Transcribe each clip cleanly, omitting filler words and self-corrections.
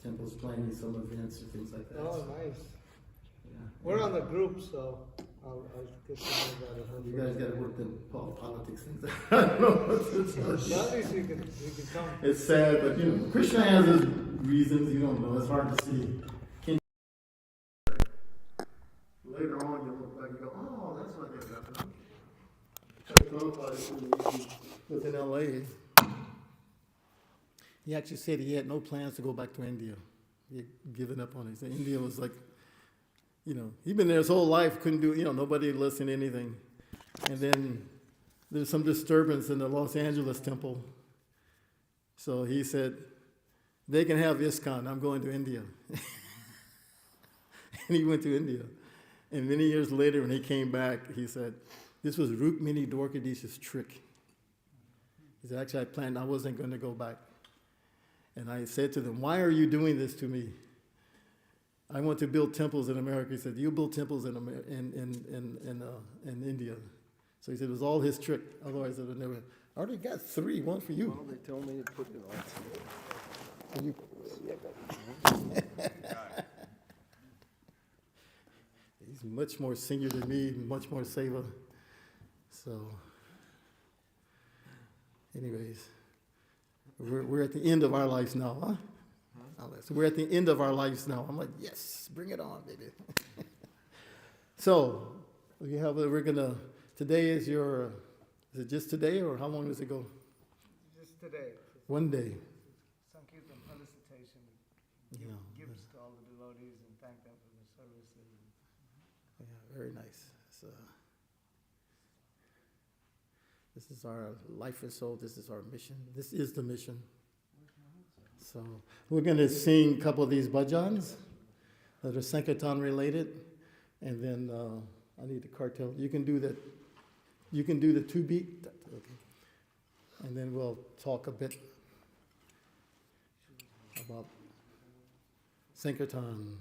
temples planning some events or things like that. Oh, nice. Yeah. We're on the group, so I'll get to know about it. You guys got to work the politics things out. I don't know what to tell you. Well, at least you can come. It's sad, but Krishna has his reasons. You don't know. It's hard to see. Later on, you look back and go, oh, that's what they're happening. Within LA, he actually said he had no plans to go back to India. He had given up on it. He said India was like, he'd been there his whole life, couldn't do, nobody listened to anything. And then there's some disturbance in the Los Angeles temple. So he said, they can have ISKCON, I'm going to India. And he went to India. And many years later, when he came back, he said, this was Rukmini Dwarkadish's trick. He said, actually, I wasn't going to go back. And I said to them, why are you doing this to me? I want to build temples in America. He said, you build temples in India. So he said, it was all his trick. Otherwise, I would never. I already got 3, one for you. Well, they told me to put it on. For you. He's much more senior than me, much more seva. So, anyways, we're at the end of our lives now, huh? So we're at the end of our lives now. I'm like, yes, bring it on, baby. So, today is it just today, or how long does it go? Just today. One day. Sankirtan felicitation. Gifts to all the devotees and thank them for their services. Yeah, very nice. So, this is our life and soul. This is our mission. This is the mission. So we're going to sing a couple of these bhajans that are Sankirtan related, and then I need the cartel. You can do that. You can do the 2-beat, okay. And then we'll talk a bit about Sankirtan.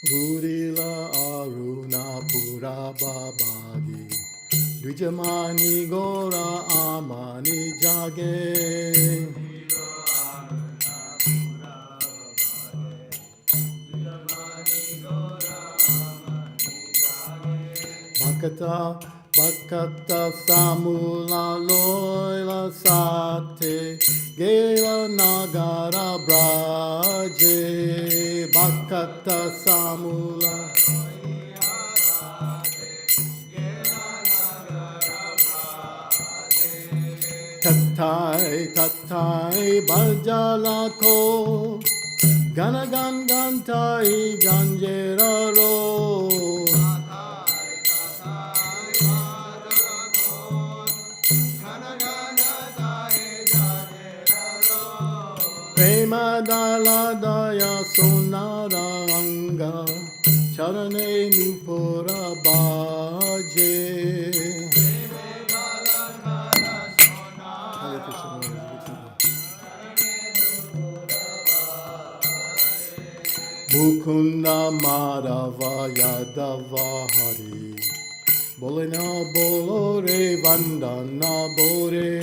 Urila Aruna Pura Babagi Dwijamani Gora Amani Jage Bhakata Samula Loila Sate Gela Nagara Braje Bhakata Samula Tatai Bajala Ko Ganagan Gantai Ganjera Ro Prema Daladaya Sonaranga Charane Nupura Baje Mukunda Madhava Yadava Hari Bolena Bolore Vandana Bore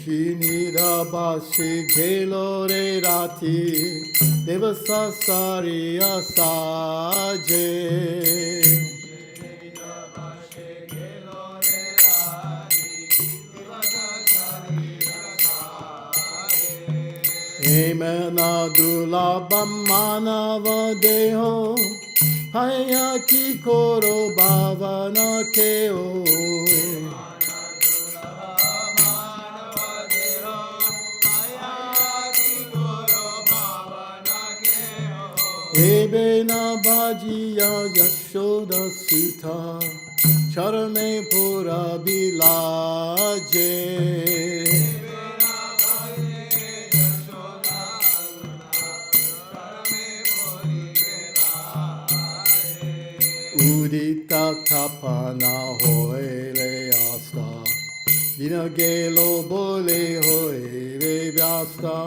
Shinida Bashi Gelore Rati Devasa Sariya Saje Emana Dulabam Manava Deho Hayaki Koro Bhavana Keo Ebena Bhajiya Yashoda Sita Charane Pura Bilaje Udita Kapana Hoele Asta Dina gelo bole hoy re vyasta.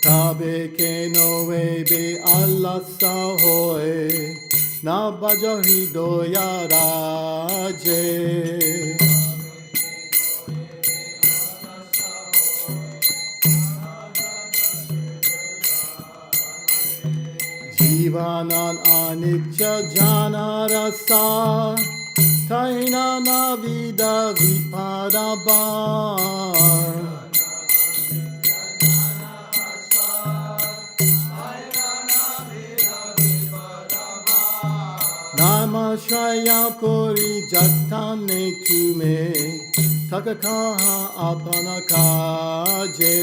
Tabe ke no be Allah sa hoy na bajahi doya raje. Jivanan anicca jana rasa taina navida vipadabar. Namashaya kori jatane tume takakaha apana kaje.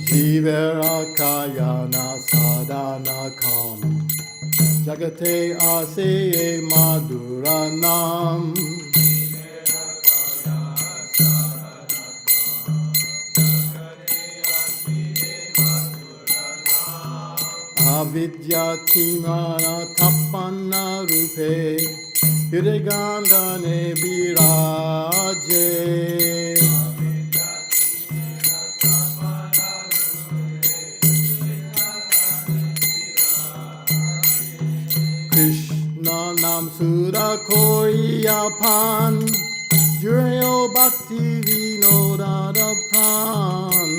Jivera kayana sadana kam jagate ase maduranam. Avidya timara tappanna rupe hiragangane viraje. Krishna nam sura koriyapan jurayo bhakti vinodada pran.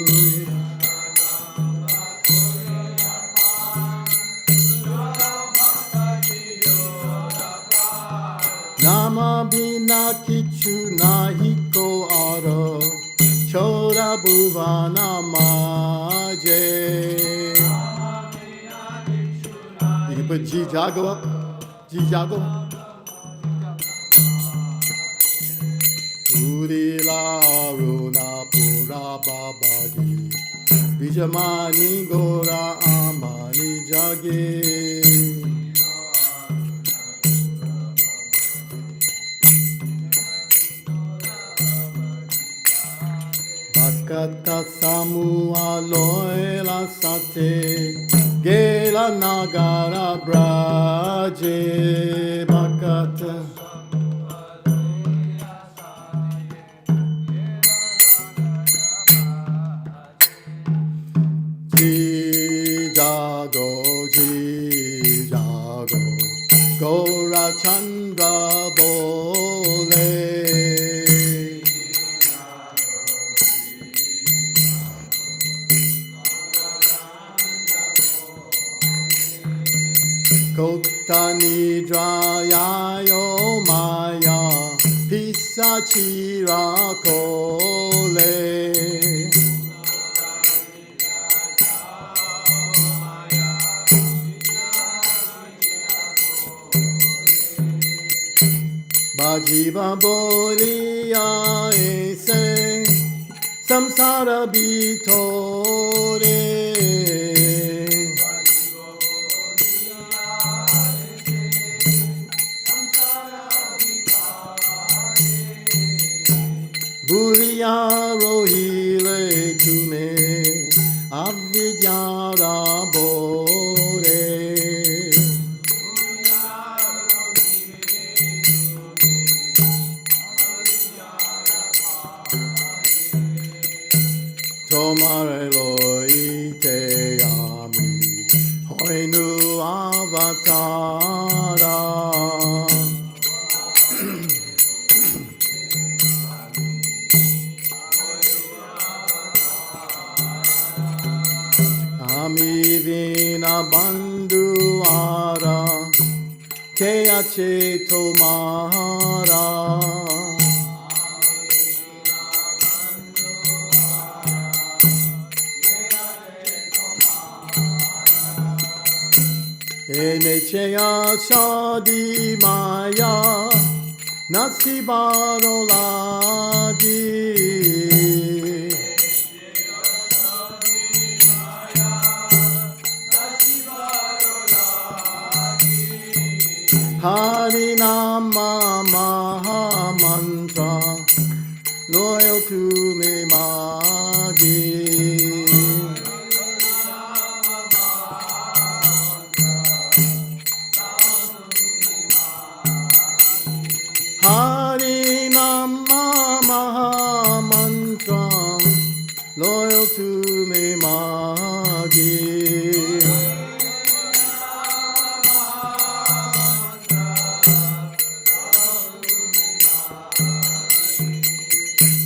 Nama bina kichu nahiko aro chora bhuvana maje. You can put G Jago up. G Jago. Urila runa pura babagi Vijamani gora amani jage. Kata samua loela sate gela nagara braje bakata. Ji jago Gora Chandra bole. Kota nidraya yo maya pisa chira kole. Bajiva boliya ese samsara bitore. Buriya rohile tume avidyara bore. Tomare loite ami hoinu avatara. Ami vina bandhuara keya cheto mahara. Enecheya shadi maya nasibaro lagi. Hari nam Nama Maha Mantra, loyal to me, Magi. Hari Nama Maha Mantra, loyal to me, Magi.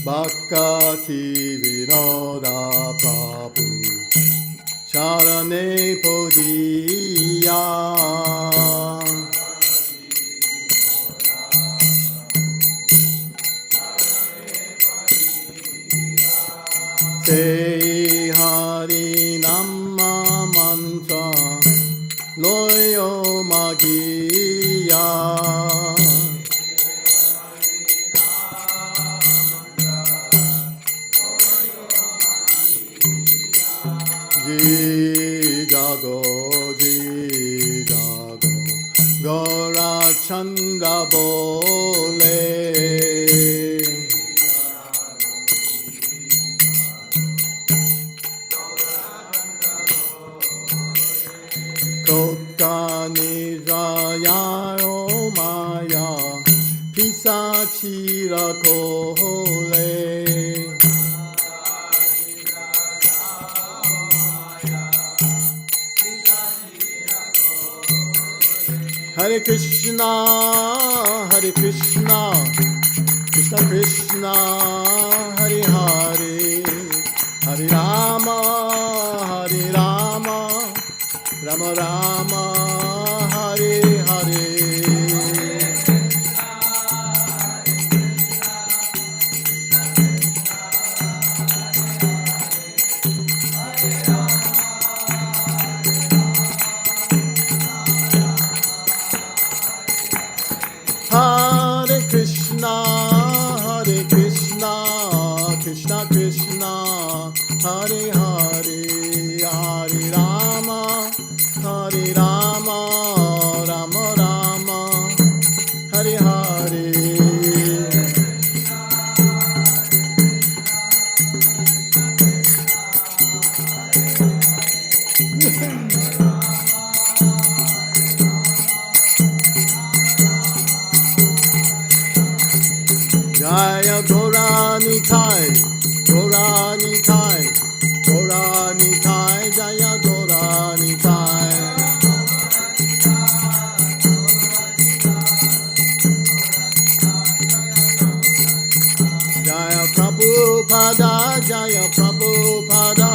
Bhakti Vinoda Prabhu Charane Podiya Say Hari Nama Mantra Loyo Magiya Ji jago, Gora Chandra bole. Koka nijaya o maya, pisa chira kole. Hare Krishna, Krishna Krishna, Hare Hare, Hare Rama, Rama Rama, Hare Hare. Hare Krishna, Krishna Krishna, Hare Hare, Hare Rama, Rama Rama, Hare Hare. Jaya Gorani Kai, Gorani Kai, Gorani Kai, Jaya Gorani Kai. Jaya Prabhupada, Jaya Prabhupada,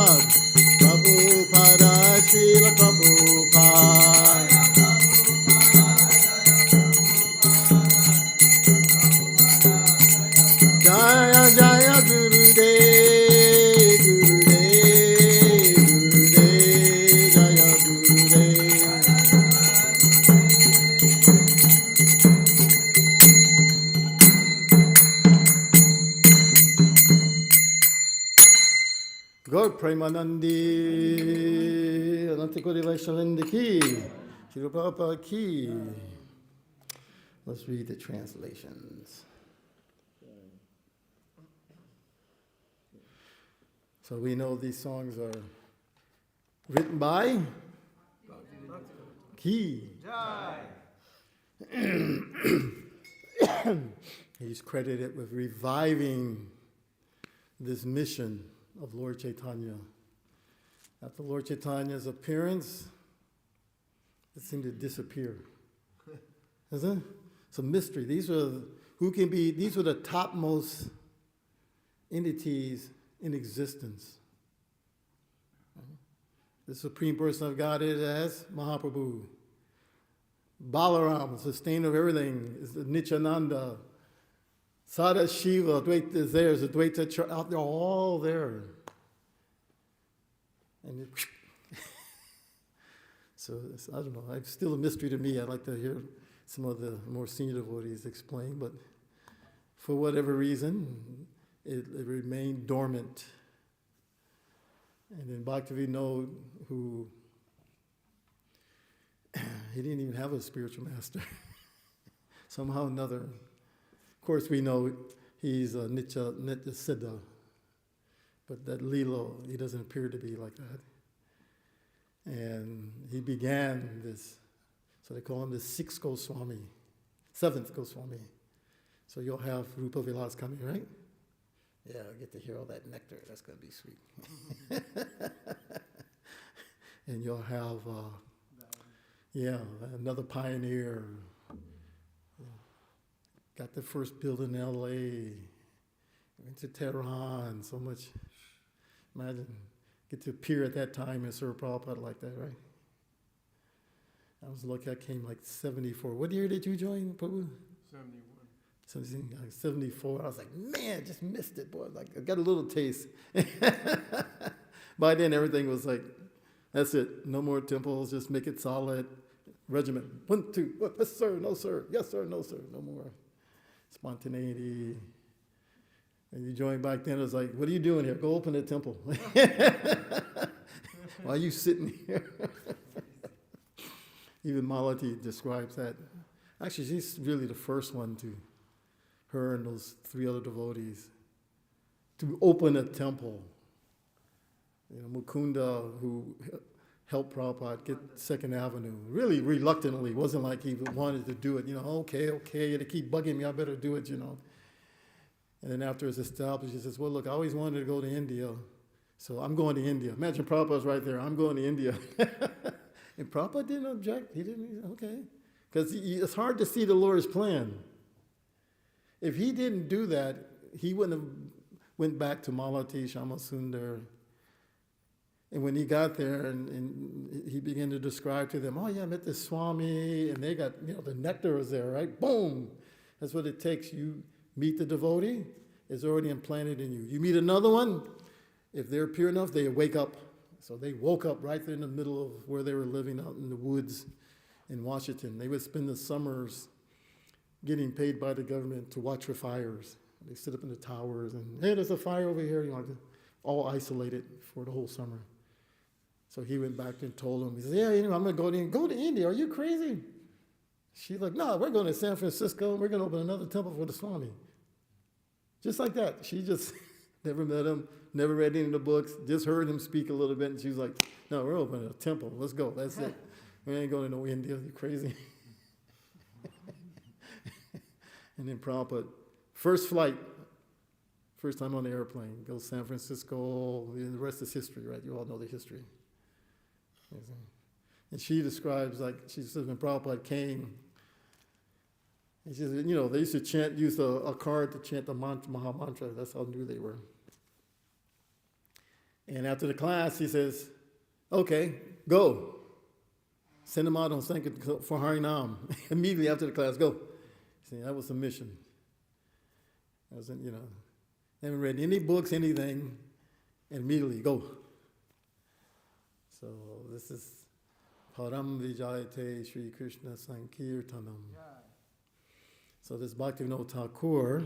Prabhupada, Srila Prabhupada. Jaya Jaya Gurudev, Gurudev, Gurudev, Jaya Gurudev. Gaur Premanandi, Anantakoti Vaishnavanda Ki, Srila Prabhupada Ki. Let's read the translations. So we know these songs are written by Ki. He's credited with reviving this mission of Lord Chaitanya. After Lord Chaitanya's appearance, it seemed to disappear. Isn't it? It's a mystery. These were the topmost entities in existence. The Supreme Person of Godhead as Mahaprabhu. Balaram, sustainer of everything, is the Nityananda. Sada Shiva, Advaita is there, is Advaita out there, all there. And so I don't know, it's still a mystery to me. I'd like to hear some of the more senior devotees explain, but for whatever reason, it remained dormant. And then Bhaktivinoda, who he didn't even have a spiritual master. somehow or another. Of course, we know he's a Nitya Siddha, but that Lilo, he doesn't appear to be like that. And he began this, so they call him the sixth Goswami, seventh Goswami. So you'll have Rupa Vilas coming, right? Yeah, I get to hear all that nectar. That's going to be sweet. And you'll have, another pioneer. Got the first building in L.A., went to Tehran, so much. Imagine, get to appear at that time and serve Prabhupada like that, right? I was lucky, I came like 74. What year did you join, Prabhu? 74. I was like, man, just missed it, boy. Like, I got a little taste. By then, everything was like, that's it. No more temples, just make it solid. Regiment. 1, 2, what? Yes, sir, no, sir. Yes, sir, no, sir. No more spontaneity. And you joined back then, it was like, what are you doing here? Go open a temple. Why are you sitting here? Even Mahiti describes that. Actually, she's really the first one to, her and those 3 other devotees, to open a temple. You know, Mukunda, who helped Prabhupada get Second Avenue, really reluctantly. It wasn't like he wanted to do it. You know, okay, they keep bugging me, I better do it, you know. And then after it's established, he says, well, look, I always wanted to go to India, so I'm going to India. Imagine Prabhupada's right there, I'm going to India. And Prabhupada didn't object. He didn't, okay. Because it's hard to see the Lord's plan. If he didn't do that, he wouldn't have went back to Malati, Shamasundar. And when he got there and he began to describe to them, oh yeah, I met this Swami, and they got, you know, the nectar was there, right? Boom! That's what it takes. You meet the devotee, it's already implanted in you. You meet another one, if they're pure enough, they wake up. So they woke up right there in the middle of where they were living out in the woods in Washington. They would spend the summers getting paid by the government to watch for fires. They sit up in the towers and, hey, there's a fire over here, you know, all isolated for the whole summer. So he went back and told them, he said, yeah, you know, I'm going to go to India. Are you crazy? She's like, no, we're going to San Francisco. We're going to open another temple for the Swami. Just like that. She just never met him, never read any of the books, just heard him speak a little bit. And she was like, no, we're opening a temple. Let's go. That's it. We ain't going to no India. You crazy? And then Prabhupada, first flight, first time on the airplane, goes to San Francisco, and the rest is history, right? You all know the history. And she describes, like, she says when Prabhupada came, and she said, you know, they used to use a card to chant the Maha Mantra. That's how new they were. And after the class, he says, okay, go. Send them out on Sankirtan for Harinam. Immediately after the class, go. See, that was the mission. I wasn't, you know, haven't read any books, anything, and immediately go. So this is Param Vijayate Sri Krishna Sankirtanam. Yeah. So this Bhaktivinoda Thakur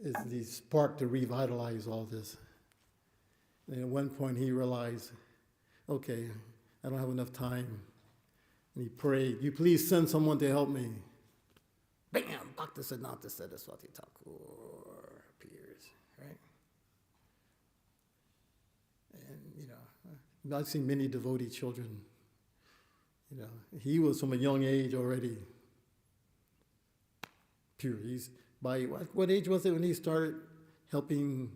is the spark to revitalize all this. And at one point he realized, okay, I don't have enough time. And he prayed, you please send someone to help me. Bam! Bhaktisiddhanta Saraswati Thakur appears, right? And, you know, I've seen many devotee children. You know, he was from a young age already pure. He's, by what age was it when he started helping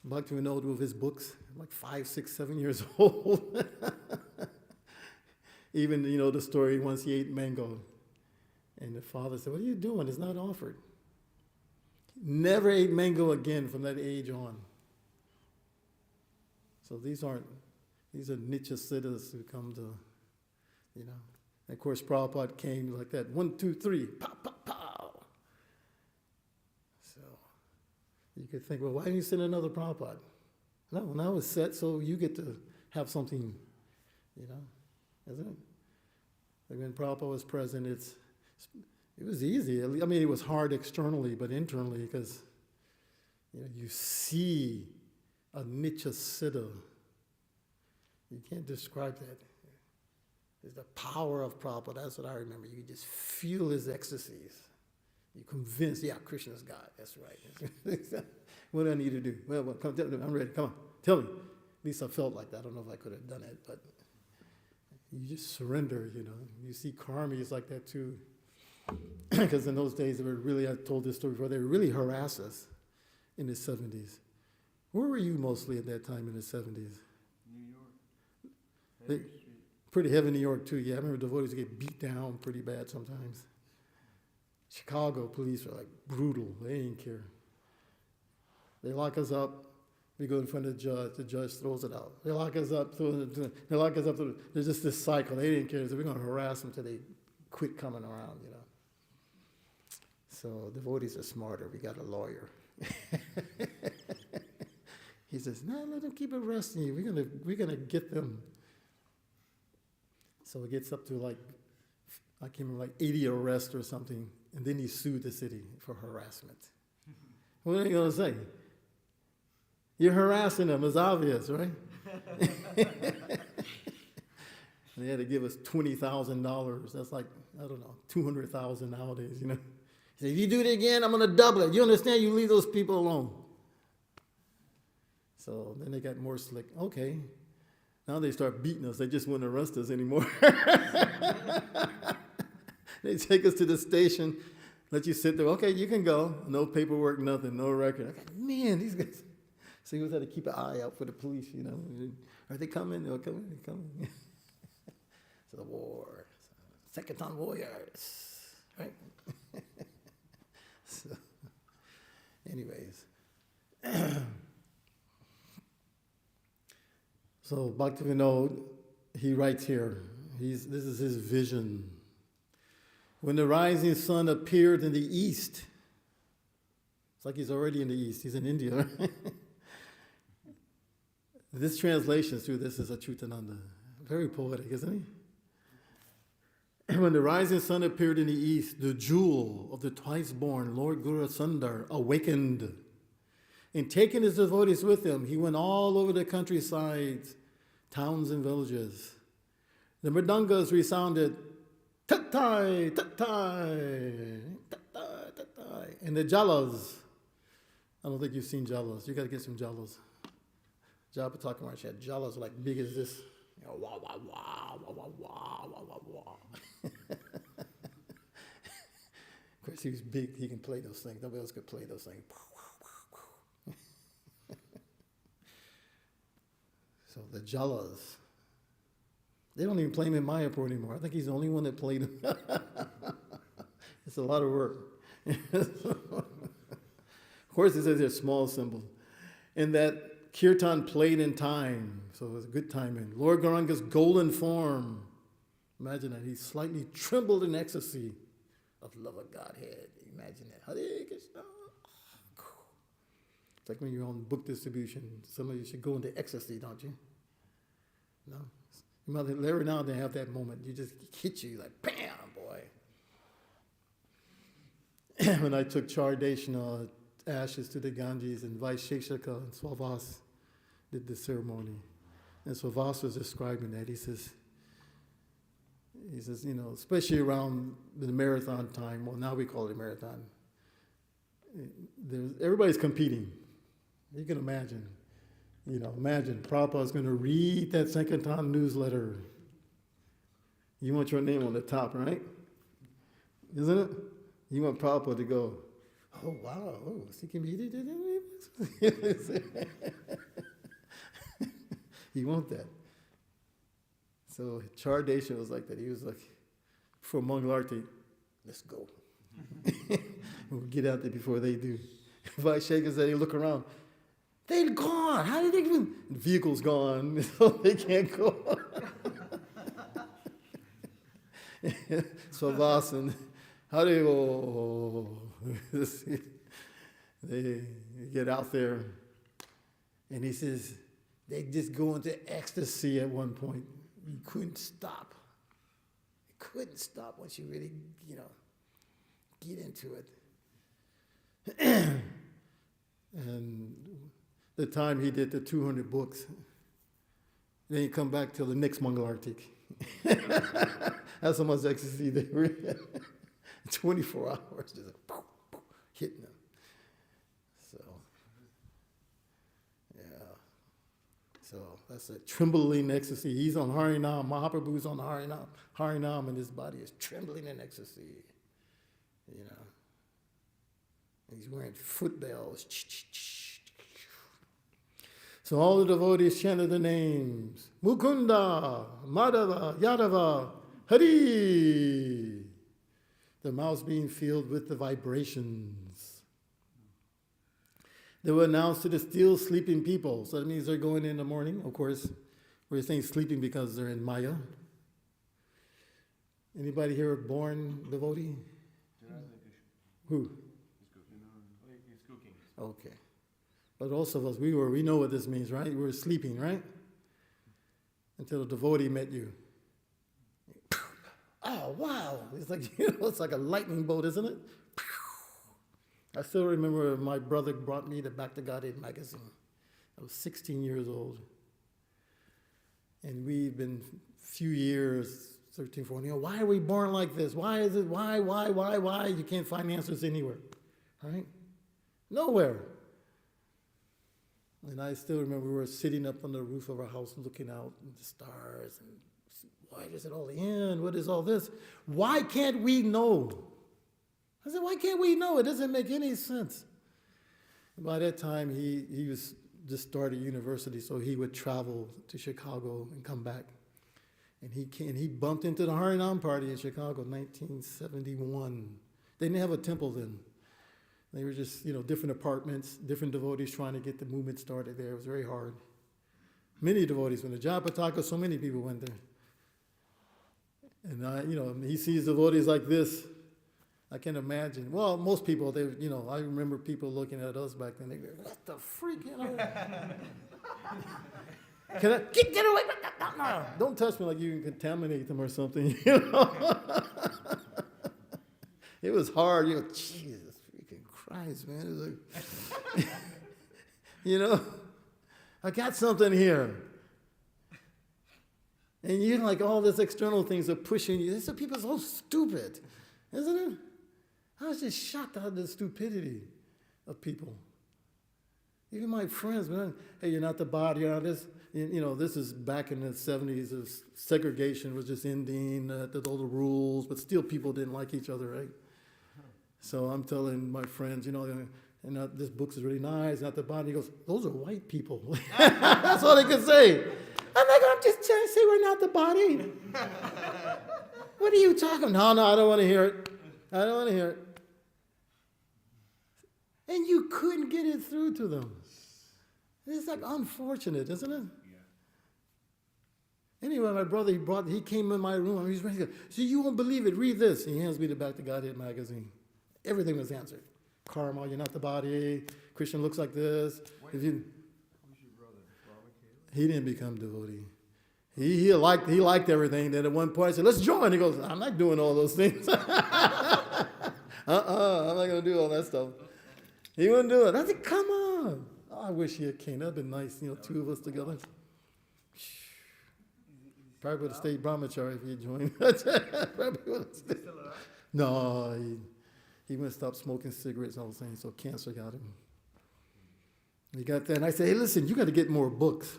Bhaktivinoda with his books? Like 5, 6, 7 years old. Even, you know, the story once he ate mango. And the father said, what are you doing? It's not offered. Never ate mango again from that age on. So these are Nitya Siddhas who come to, you know. And of course, Prabhupada came like that. 1, 2, 3, pow, pow, pow. So you could think, well, why didn't you send another Prabhupada? No, now it's set, so you get to have something, you know. Isn't it? Like when Prabhupada was present, it was easy. I mean, it was hard externally, but internally, because you know, you see a Nitya Siddha. You can't describe that. It's the power of Prabhupada. That's what I remember. You just feel his ecstasies. You're convinced, yeah, Krishna is God. That's right. What do I need to do? Well, come tell me. I'm ready. Come on. Tell me. At least I felt like that. I don't know if I could have done it, but you just surrender, you know. You see karmis like that too. Because in those days, they were really, I told this story before, they would really harass us in the 70s. Where were you mostly at that time in the 70s? New York. They- Every street. Pretty heavy in New York too, yeah. I remember devotees get beat down pretty bad sometimes. Chicago police are like brutal. They didn't care. They lock us up. We go in front of the judge throws it out. They lock us up. They lock us up. There's just this cycle. They didn't care. So we're going to harass them until they quit coming around, you know. So devotees are smarter. We got a lawyer. He says, no, let them keep arresting you. We're gonna get them. So it gets up to like, I can't remember, like 80 arrests or something. And then he sued the city for harassment. What are you going to say? You're harassing them. It's obvious, right? And they had to give us $20,000. That's like, I don't know, $200,000 nowadays, you know. He said, if you do it again, I'm going to double it. You understand? You leave those people alone. So then they got more slick. Okay. Now they start beating us. They just wouldn't arrest us anymore. They take us to the station, let you sit there. Okay, you can go. No paperwork, nothing, no record. Man, these guys. So you always had to keep an eye out for the police, you know. Are they coming? They're coming. They're coming. So the war. Second-ton warriors. Right? So, anyways. So Bhaktivinoda, he writes here, this is his vision. When the rising sun appeared in the east, it's like he's already in the east, he's in India. This translation through this is Achyutananda. Very poetic, isn't he? When the rising sun appeared in the east, the jewel of the twice-born Lord Guru Sundar awakened. And taking his devotees with him, he went all over the countryside, towns and villages. The mridangas resounded, tat-tai, tat-tai, tat-tai, tat-tai. And the jalas, I don't think you've seen jalas. You got to get some jalas. Jabhataka Maharaj had jalas like big as this. You know, wah, wah, wah, wah, wah, wah, wah, wah, wah. Of course, he was big. He can play those things. Nobody else could play those things. So the jalas, they don't even play him in Mayapur anymore. I think he's the only one that played him. It's a lot of work. Of course, it says they're small symbols. And that kirtan played in time, so it was a good timing. Lord Gauranga's golden form, imagine that, he slightly trembled in ecstasy of love of Godhead. Imagine that. Hare Krishna. It's like when you're on book distribution, some of you should go into ecstasy, don't you? No? Every now and then have that moment. You just hit you like, bam, boy. When I took Chardeshna ashes to the Ganges and Vaisheshika and Swavas did the ceremony. And Swavas was describing that. He says, you know, especially around the marathon time, well, now we call it a marathon, everybody's competing. You can imagine. You know, imagine Prabhupada's going to read that Sankirtan newsletter. You want your name on the top, right? Isn't it? You want Prabhupada to go, oh, wow, oh, Sikhi Mahiti did it? You want that. So Chardesha was like that. He was like, before Mangalarti, let's go. We'll get out there before they do. Vaisheshika said, hey, look around. They're gone. How did they even? The vehicle's gone, so they can't go. So Vasan, how do they go? They get out there, and he says they just go into ecstasy at one point. You couldn't stop. You couldn't stop once you really, you know, get into it. And the time he did the 200 books, then he come back till the next Mangalartik. That's how much ecstasy they were in. 24 hours, just hitting them. So, yeah. So that's a trembling ecstasy. He's on Harinam. Mahaprabhu's on Harinam, and his body is trembling in ecstasy. You know. And he's wearing foot bells. So all the devotees chanted the names. Mukunda, Madhava, Yadava, Hari. The mouths being filled with the vibrations. They were announced to the still sleeping people. So that means they're going in the morning. Of course, we're saying sleeping because they're in Maya. Anybody here a born devotee? Who? He's cooking. Okay. But most of us, we know what this means, right? We were sleeping, right? Until a devotee met you. Oh, wow. It's like, it's like a lightning bolt, isn't it? I still remember my brother brought me the Back to Godhead magazine. I was 16 years old. And we've been few years, 13, 14, why are we born like this? Why is it, why? You can't find answers anywhere, right? Nowhere. And I still remember we were sitting up on the roof of our house looking out at the stars. And why does it all end? What is all this? Why can't we know? I said, why can't we know? It doesn't make any sense. And by that time, he was just started university, so he would travel to Chicago and come back. And he bumped into the Harinam party in Chicago in 1971. They didn't have a temple then. They were just, different apartments, different devotees trying to get the movement started there. It was very hard. Many devotees went to Japataka, so many people went there. And he sees devotees like this. I can imagine. Well, most people, I remember people looking at us back then. They go, what the freak, Can I get away? No, don't touch me like you can contaminate them or something. It was hard. Jesus freaking Christ, man. It was like, I got something here. And all these external things are pushing you. These people are so stupid, isn't it? I was just shocked at the stupidity of people. Even my friends, man, hey, you're not the body, you're not this. This is back in the 70s. Segregation was just ending, all the rules, but still people didn't like each other, right? So I'm telling my friends, this book is really nice, not the body. He goes, those are white people. That's all they could say. I'm like, I'm just trying to say we're not the body. What are you talking about? No, I don't want to hear it. I don't want to hear it. And you couldn't get it through to them. It's like unfortunate, isn't it? Yeah. Anyway, my brother, he came in my room. He's ready to go, so you won't believe it. Read this. He hands me the Back to Godhead magazine. Everything was answered. Karma, you're not the body. Krishna looks like this. Who's your brother? He didn't become devotee. He liked everything. Then at one point I said, let's join. He goes, I'm not doing all those things. I'm not going to do all that stuff. He wouldn't do it. I said, come on. Oh, I wish he had came. That'd been nice, two of us together. Probably would have stayed brahmachari if he had joined. Probably would have stayed. No, he wouldn't stop smoking cigarettes and all those things, so cancer got him. He got that, and I said, hey, listen, you got to get more books.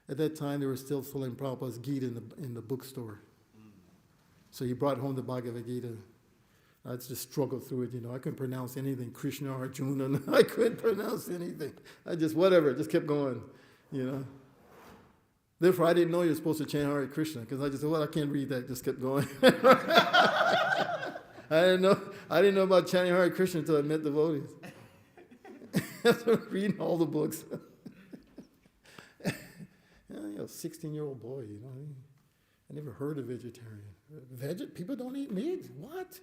At that time, they were still selling Prabhupada's Gita in the bookstore. So he brought home the Bhagavad Gita. I just struggled through it, I couldn't pronounce anything. Krishna, Arjuna, I couldn't pronounce anything. I just kept going, Therefore, I didn't know you were supposed to chant Hare Krishna, because I just said, I can't read that, just kept going. I didn't know about chanting Hare Krishna until I met devotees. After reading all the books. 16-year-old boy, I never heard of vegetarian. People don't eat meat? What?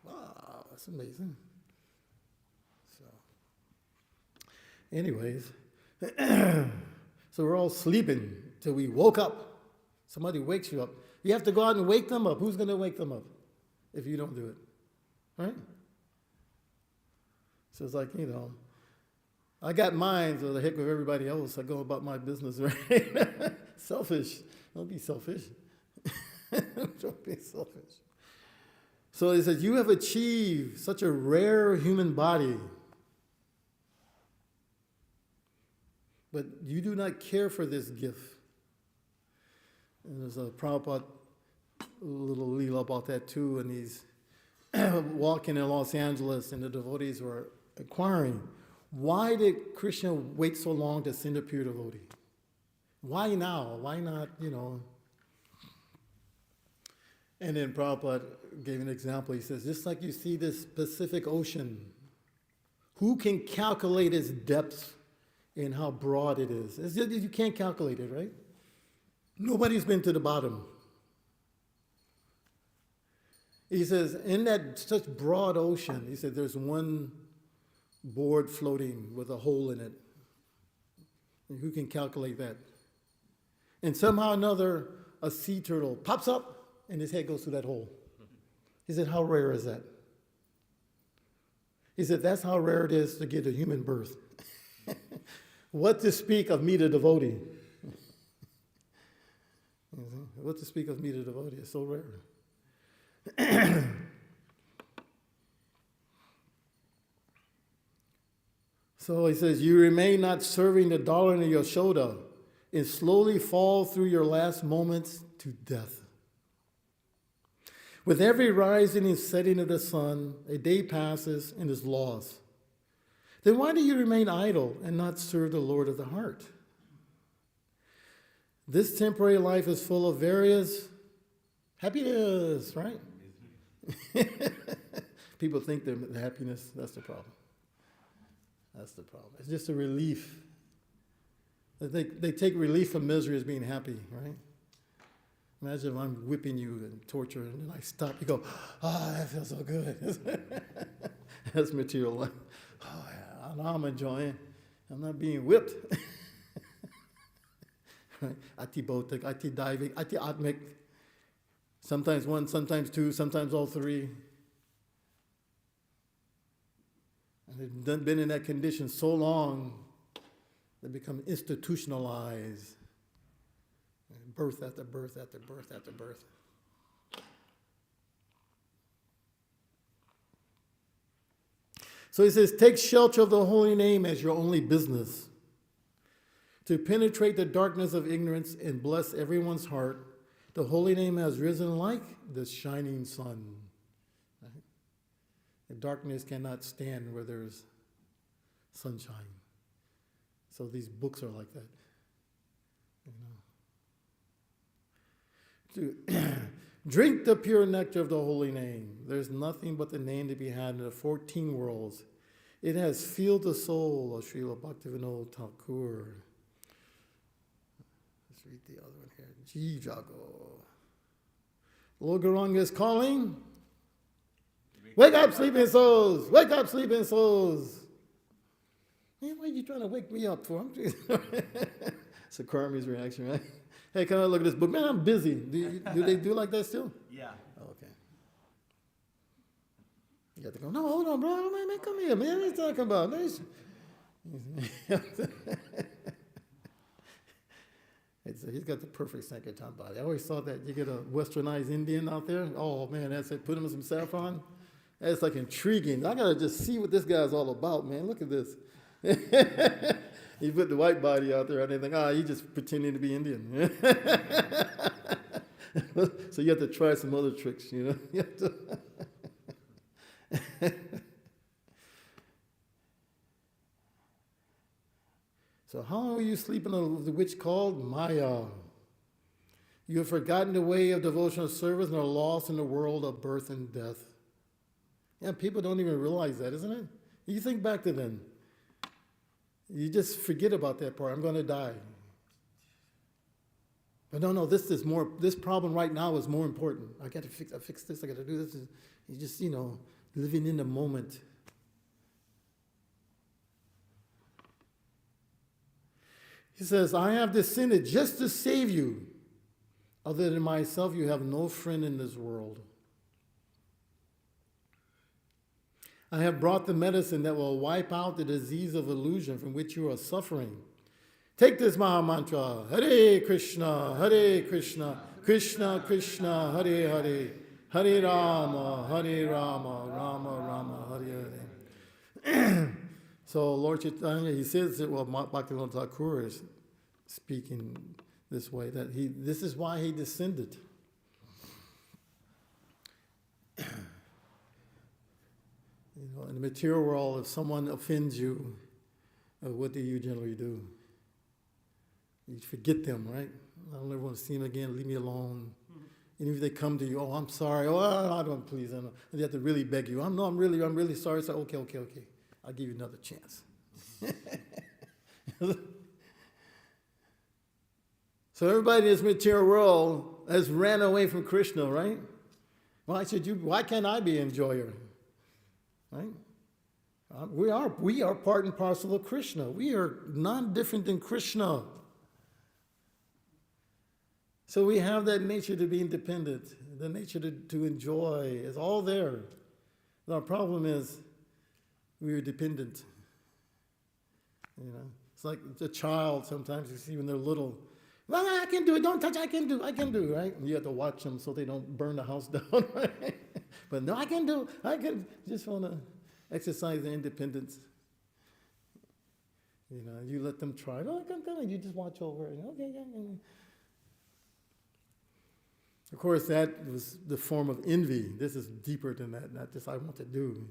Wow, that's amazing. So, anyways, so we're all sleeping till we woke up. Somebody wakes you up. You have to go out and wake them up. Who's going to wake them up if you don't do it? Right? So it's like, I got mine, so the heck with everybody else. I go about my business, right? Selfish. Don't be selfish. Don't be selfish. So he says, you have achieved such a rare human body, but you do not care for this gift. And there's a Prabhupada little leela about that too, and he's walking in Los Angeles, and the devotees were inquiring, why did Krishna wait so long to send a pure devotee? Why now? Why not, And then Prabhupada gave an example. He says, just like you see this Pacific Ocean, who can calculate its depth and how broad it is? You can't calculate it, right? Nobody's been to the bottom. He says, in that such broad ocean, he said, there's one board floating with a hole in it. And who can calculate that? And somehow or another, a sea turtle pops up and his head goes through that hole. He said, how rare is that? He said, that's how rare it is to get a human birth. What to speak of me, the devotee? What to speak of me, the devotee? It's so rare. So he says, you remain not serving the dollar in your shoulder and slowly fall through your last moments to death. With every rising and setting of the sun, a day passes and is lost. Then why do you remain idle and not serve the Lord of the heart? This temporary life is full of various happiness, right? People think they're the happiness. That's the problem. That's the problem. It's just a relief. They take relief from misery as being happy, right? Imagine if I'm whipping you and torturing, and then I stop. You go, that feels so good. That's material life. Oh, yeah, now I'm enjoying. I'm not being whipped. Right? Ati botek, ati diving, ati atmik. Sometimes one, sometimes two, sometimes all three. And they've been in that condition so long, they become institutionalized. Birth after birth after birth after birth. So he says, take shelter of the holy name as your only business. To penetrate the darkness of ignorance and bless everyone's heart, the holy name has risen like the shining sun. Right? The darkness cannot stand where there's sunshine. So these books are like that. To drink the pure nectar of the holy name. There's nothing but the name to be had in the 14 worlds. It has filled the soul of Srila Bhaktivinoda Thakur. Let's read the other one here. Ji Jago. Lord Gauranga is calling. Wake up, sleeping souls! Wake up, sleeping souls! Man, why are you trying to wake me up for? It's a Karmi's reaction, right? Hey, come on, look at this book. Man, I'm busy. Do they do like that still? Yeah. Oh, okay. You got to go, no, hold on, bro. Man, come here, man. What are you talking about? He's got the perfect Sankirtan body. I always thought that you get a westernized Indian out there. Oh, man, that's it. Put him in some saffron. That's like intriguing. I got to just see what this guy's all about, man. Look at this. You put the white body out there and they think, he's just pretending to be Indian. So you have to try some other tricks, You have to So how are you sleeping on the witch called Maya? You have forgotten the way of devotional service and are lost in the world of birth and death. Yeah, people don't even realize that, isn't it? You think back to them. You just forget about that part. I'm going to die. But no, this problem right now is more important. I got to fix this, I got to do this. You just, living in the moment. He says, I have descended just to save you. Other than myself, you have no friend in this world. I have brought the medicine that will wipe out the disease of illusion from which you are suffering. Take this Maha Mantra, Hare Krishna, Krishna Krishna, Hare Hare, Hare Rama, Rama Rama, Hare Hare. So Lord Chaitanya, he says that, well, Bhaktivinoda Thakur is speaking this way, that this is why he descended. In the material world, if someone offends you, what do you generally do? You forget them, right? I don't ever want to see them again. Leave me alone. And if they come to you, oh, I'm sorry. Oh, I don't, please. I don't. And they have to really beg you. I'm really sorry. So, okay. I'll give you another chance. So everybody in this material world has ran away from Krishna, right? Why can't I be enjoyer? Right? We are part and parcel of Krishna. We are not different than Krishna. So we have that nature to be independent, the nature to enjoy. It's all there. Our problem is we are dependent. It's like a child sometimes you see when they're little. Well, I can do it. Don't touch. I can do, right? And you have to watch them so they don't burn the house down, right? But no, I can do. Just want to exercise their independence. You let them try. No, I can do it. You just watch over it. Okay, yeah. Of course, that was the form of envy. This is deeper than that. Not just I want to do.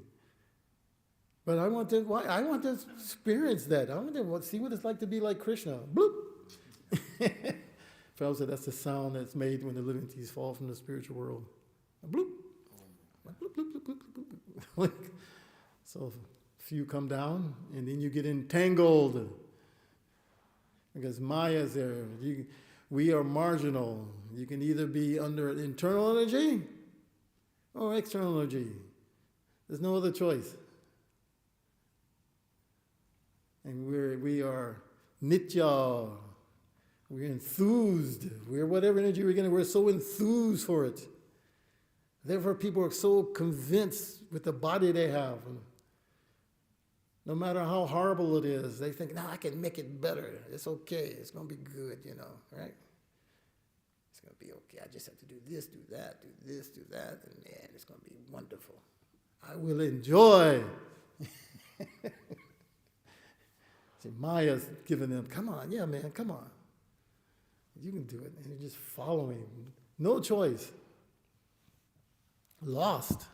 But I want to experience that. I want to see what it's like to be like Krishna. Bloop. Prabhu said that's the sound that's made when the living entities fall from the spiritual world. Bloop. Bloop, bloop, bloop, bloop, bloop. So a few come down, and then you get entangled. Because Maya is there. We are marginal. You can either be under internal energy or external energy. There's no other choice. And we are nitya. We're enthused. We're whatever energy we're getting. We're so enthused for it. Therefore, people are so convinced with the body they have. No matter how horrible it is, they think, no, I can make it better. It's okay. It's going to be good, right? It's going to be okay. I just have to do this, do that, do this, do that, and man, it's going to be wonderful. I will enjoy. See, Maya's giving them, come on, yeah, man, come on. You can do it. And you're just following. No choice. Lost.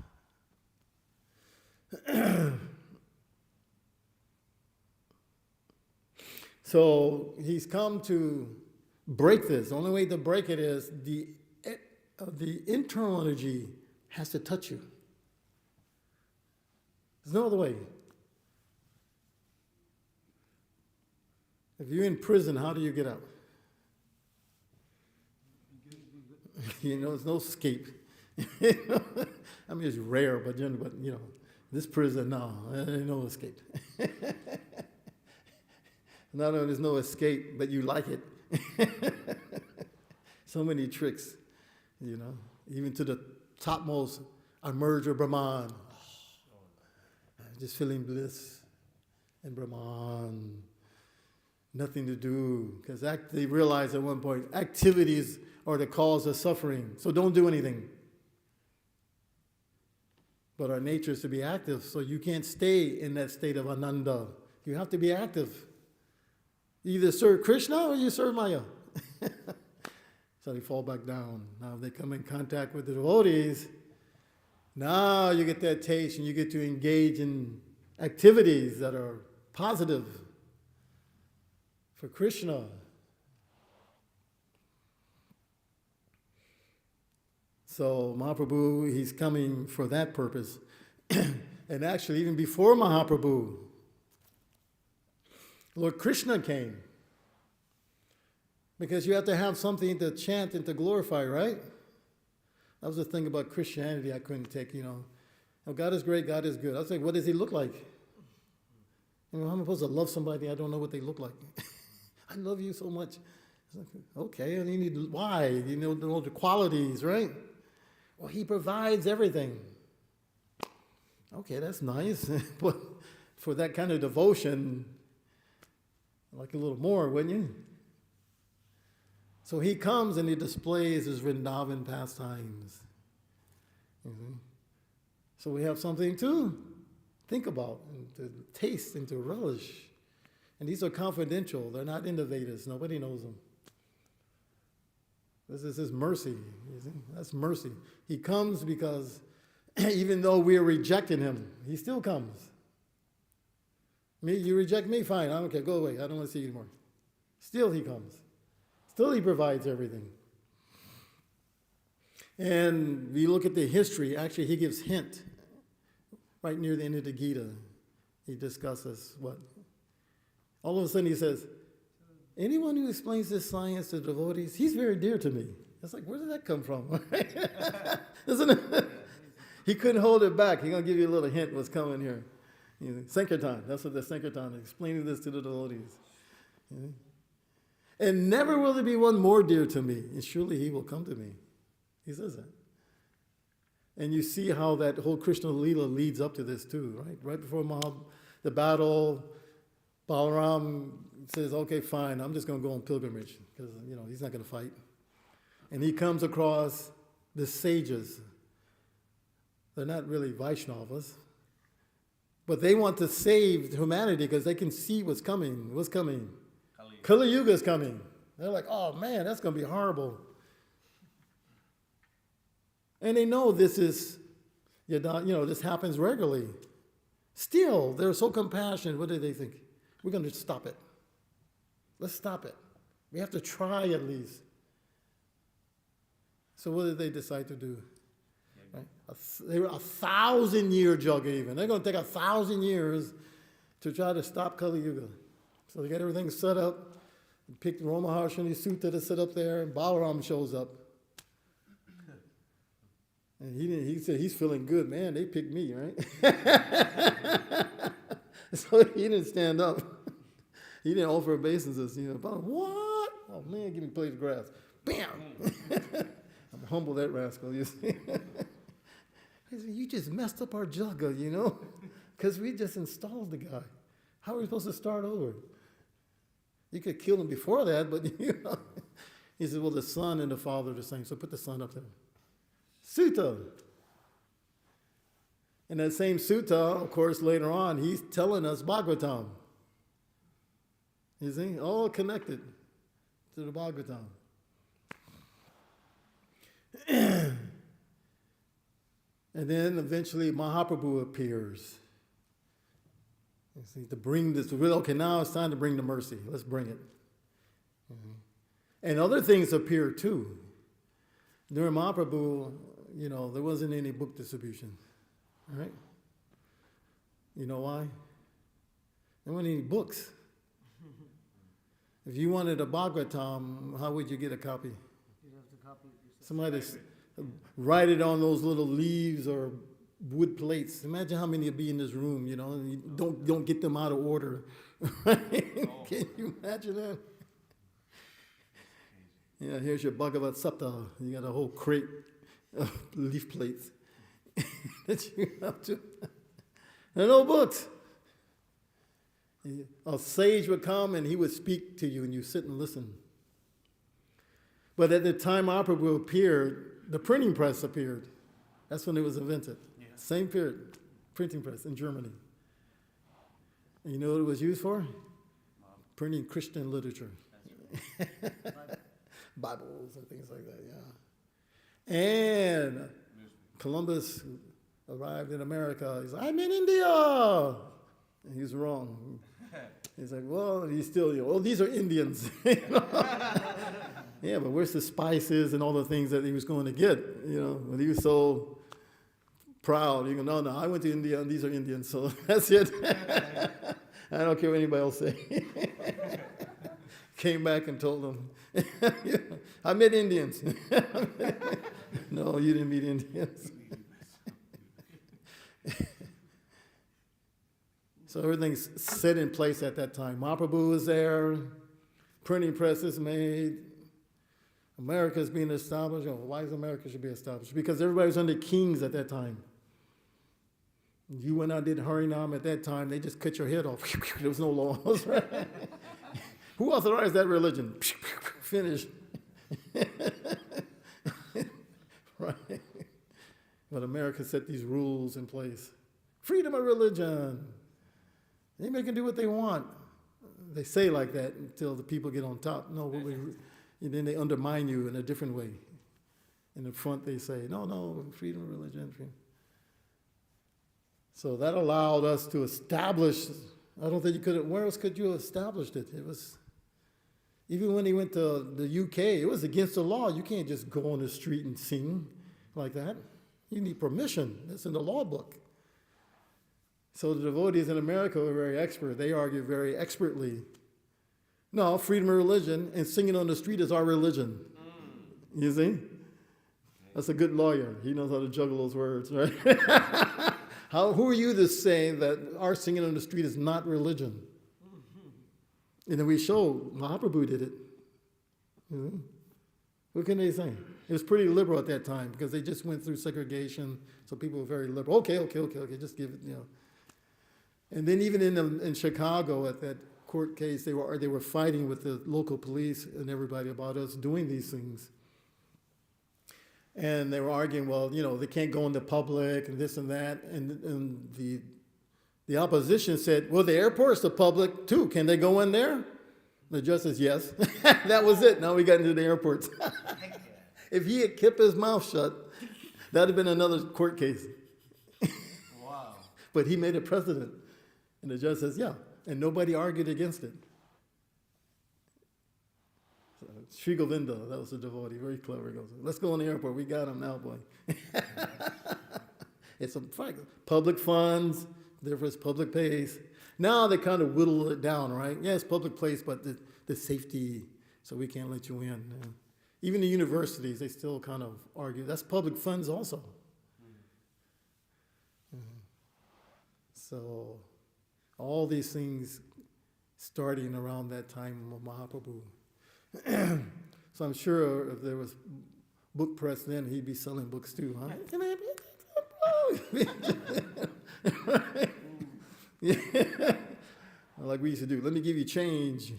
So he's come to break this. The only way to break it is the internal energy has to touch you. There's no other way. If you're in prison, how do you get out? There's no escape. I mean, it's rare, but this prison, no, there's no escape. Not only there's no escape, but you like it. So many tricks, even to the topmost, emerge of Brahman. Just feeling bliss in Brahman. Nothing to do, because they realized at one point, activities are the cause of suffering, so don't do anything. But our nature is to be active, so you can't stay in that state of ananda. You have to be active. You either serve Krishna or you serve Maya. So they fall back down. Now if they come in contact with the devotees, now you get that taste and you get to engage in activities that are positive for Krishna. So Mahaprabhu, he's coming for that purpose. And actually, even before Mahaprabhu, Lord Krishna came. Because you have to have something to chant and to glorify, right? That was the thing about Christianity I couldn't take, Oh, God is great, God is good. I was like, what does he look like? How am I supposed to love somebody I don't know what they look like? I love you so much. Okay, and you need why? You know the qualities, right? Well, he provides everything. Okay, that's nice. But for that kind of devotion, like a little more, wouldn't you? So he comes and he displays his Vrindavan pastimes. Mhm. So we have something to think about and to taste and to relish. And these are confidential. They're not innovators. Nobody knows them. This is his mercy. You see? That's mercy. He comes because even though we're rejecting him, he still comes. Me, you reject me, fine. I don't care. Go away. I don't want to see you anymore. Still he comes. Still he provides everything. And we look at the history. Actually, he gives hint right near the end of the Gita. He discusses what? All of a sudden he says, anyone who explains this science to devotees, he's very dear to me. It's like, where did that come from? Isn't it? He couldn't hold it back. He's going to give you a little hint what's coming here. You know, Sankirtan, that's what the Sankirtan is, explaining this to the devotees. You know? And never will there be one more dear to me, and surely he will come to me. He says that. And you see how that whole Krishna Leela leads up to this too, right? Right before the battle, Balaram says, okay, fine, I'm just going to go on pilgrimage because, you know, he's not going to fight. And he comes across the sages. They're not really Vaishnavas, but they want to save humanity because they can see what's coming. What's coming? Kali Yuga is coming. They're like, oh man, that's going to be horrible. And they know this is, you know, this happens regularly. Still, they're so compassionate. What do they think? We're going to stop it. Let's stop it. We have to try at least. So what did they decide to do? Right? They were 1,000-year jugga even. They're going to take 1,000 years to try to stop Kali Yuga. So they got everything set up. Picked Ramaharshini Sutta to sit up there, and Balaram shows up. And he said he's feeling good, man. They picked me, right? So he didn't stand up. He didn't offer obeisances. You know, what? Oh man, give me a plate of grass. Bam! I'm humble that rascal. You see? He said, you just messed up our jugga, you know, because we just installed the guy. How are we supposed to start over? You could kill him before that, but you know. He said, well, the son and the father are the same, so put the son up there. Sutta. And that same sutta, of course, later on, he's telling us Bhagavatam. You see, all connected to the Bhagavatam. And then eventually Mahaprabhu appears. You see, to bring this, okay, now it's time to bring the mercy. Let's bring it. Mm-hmm. And other things appear too. During Mahaprabhu, you know, there wasn't any book distribution, right? You know why? There weren't any books. If you wanted a Bhagavatam, how would you get a copy? You'd have to copy it yourself. Somebody write it on those little leaves or wood plates. Imagine how many would be in this room, you know, and you don't get them out of order. Right? Oh. Can you imagine that? Yeah, here's your Bhagavad Sapta. You got a whole crate of leaf plates that you have to. There are no books. A sage would come and he would speak to you and you sit and listen. But at the time Mahaprabhu appeared, the printing press appeared. That's when it was invented. Yeah. Same period, printing press in Germany. And you know what it was used for? Printing Christian literature. Bibles and things like that, yeah. And Columbus arrived in America. He's like, I'm in India. And he's wrong. He's like, well, he's still, you know, oh, these are Indians. Yeah, but where's the spices and all the things that he was going to get? You know, when he was so proud, you go, no, I went to India and these are Indians, so that's it. I don't care what anybody else say. Came back and told them, I met Indians. No, you didn't meet Indians. So everything's set in place at that time. Mahaprabhu was there, printing presses made, America's being established. Oh, why is America should be established? Because everybody was under kings at that time. You went out and did Harinam at that time, they just cut your head off. There was no laws. Right? Who authorized that religion? Finished. But America set these rules in place. Freedom of religion. Anybody can do what they want. They say like that until the people get on top. No, and then they undermine you in a different way. In the front, they say, no, freedom of religion. Freedom. So that allowed us to establish. I don't think you could. Where else could you have established it? It was. Even when he went to the UK, it was against the law. You can't just go on the street and sing like that. You need permission. That's in the law book. So the devotees in America were very expert. They argued very expertly. No, freedom of religion and singing on the street is our religion. You see? That's a good lawyer. He knows how to juggle those words, right? Who are you to say that our singing on the street is not religion? And then we show Mahaprabhu did it. What can they say? It was pretty liberal at that time because they just went through segregation, so people were very liberal. Okay, just give it, And then even in Chicago at that court case, they were fighting with the local police and everybody about us doing these things. And they were arguing, well, they can't go in the public and this and that. And the opposition said, well, the airport's the public too. Can they go in there? The judge says, yes. That was it. Now we got into the airports. If he had kept his mouth shut, that would have been another court case. Wow. But he made a precedent. And the judge says, yeah. And nobody argued against it. So, Sri Govinda, that was a devotee, very clever. He goes, let's go in the airport. We got him now, boy. It's some public funds. Therefore, it's public place. Now they kind of whittle it down, right? Yeah, it's public place, but the safety, so we can't let you in. Even the universities, they still kind of argue. That's public funds also. So all these things starting around that time of Mahaprabhu. So I'm sure if there was book press then, he'd be selling books too, huh? Yeah. Like we used to do. Let me give you change.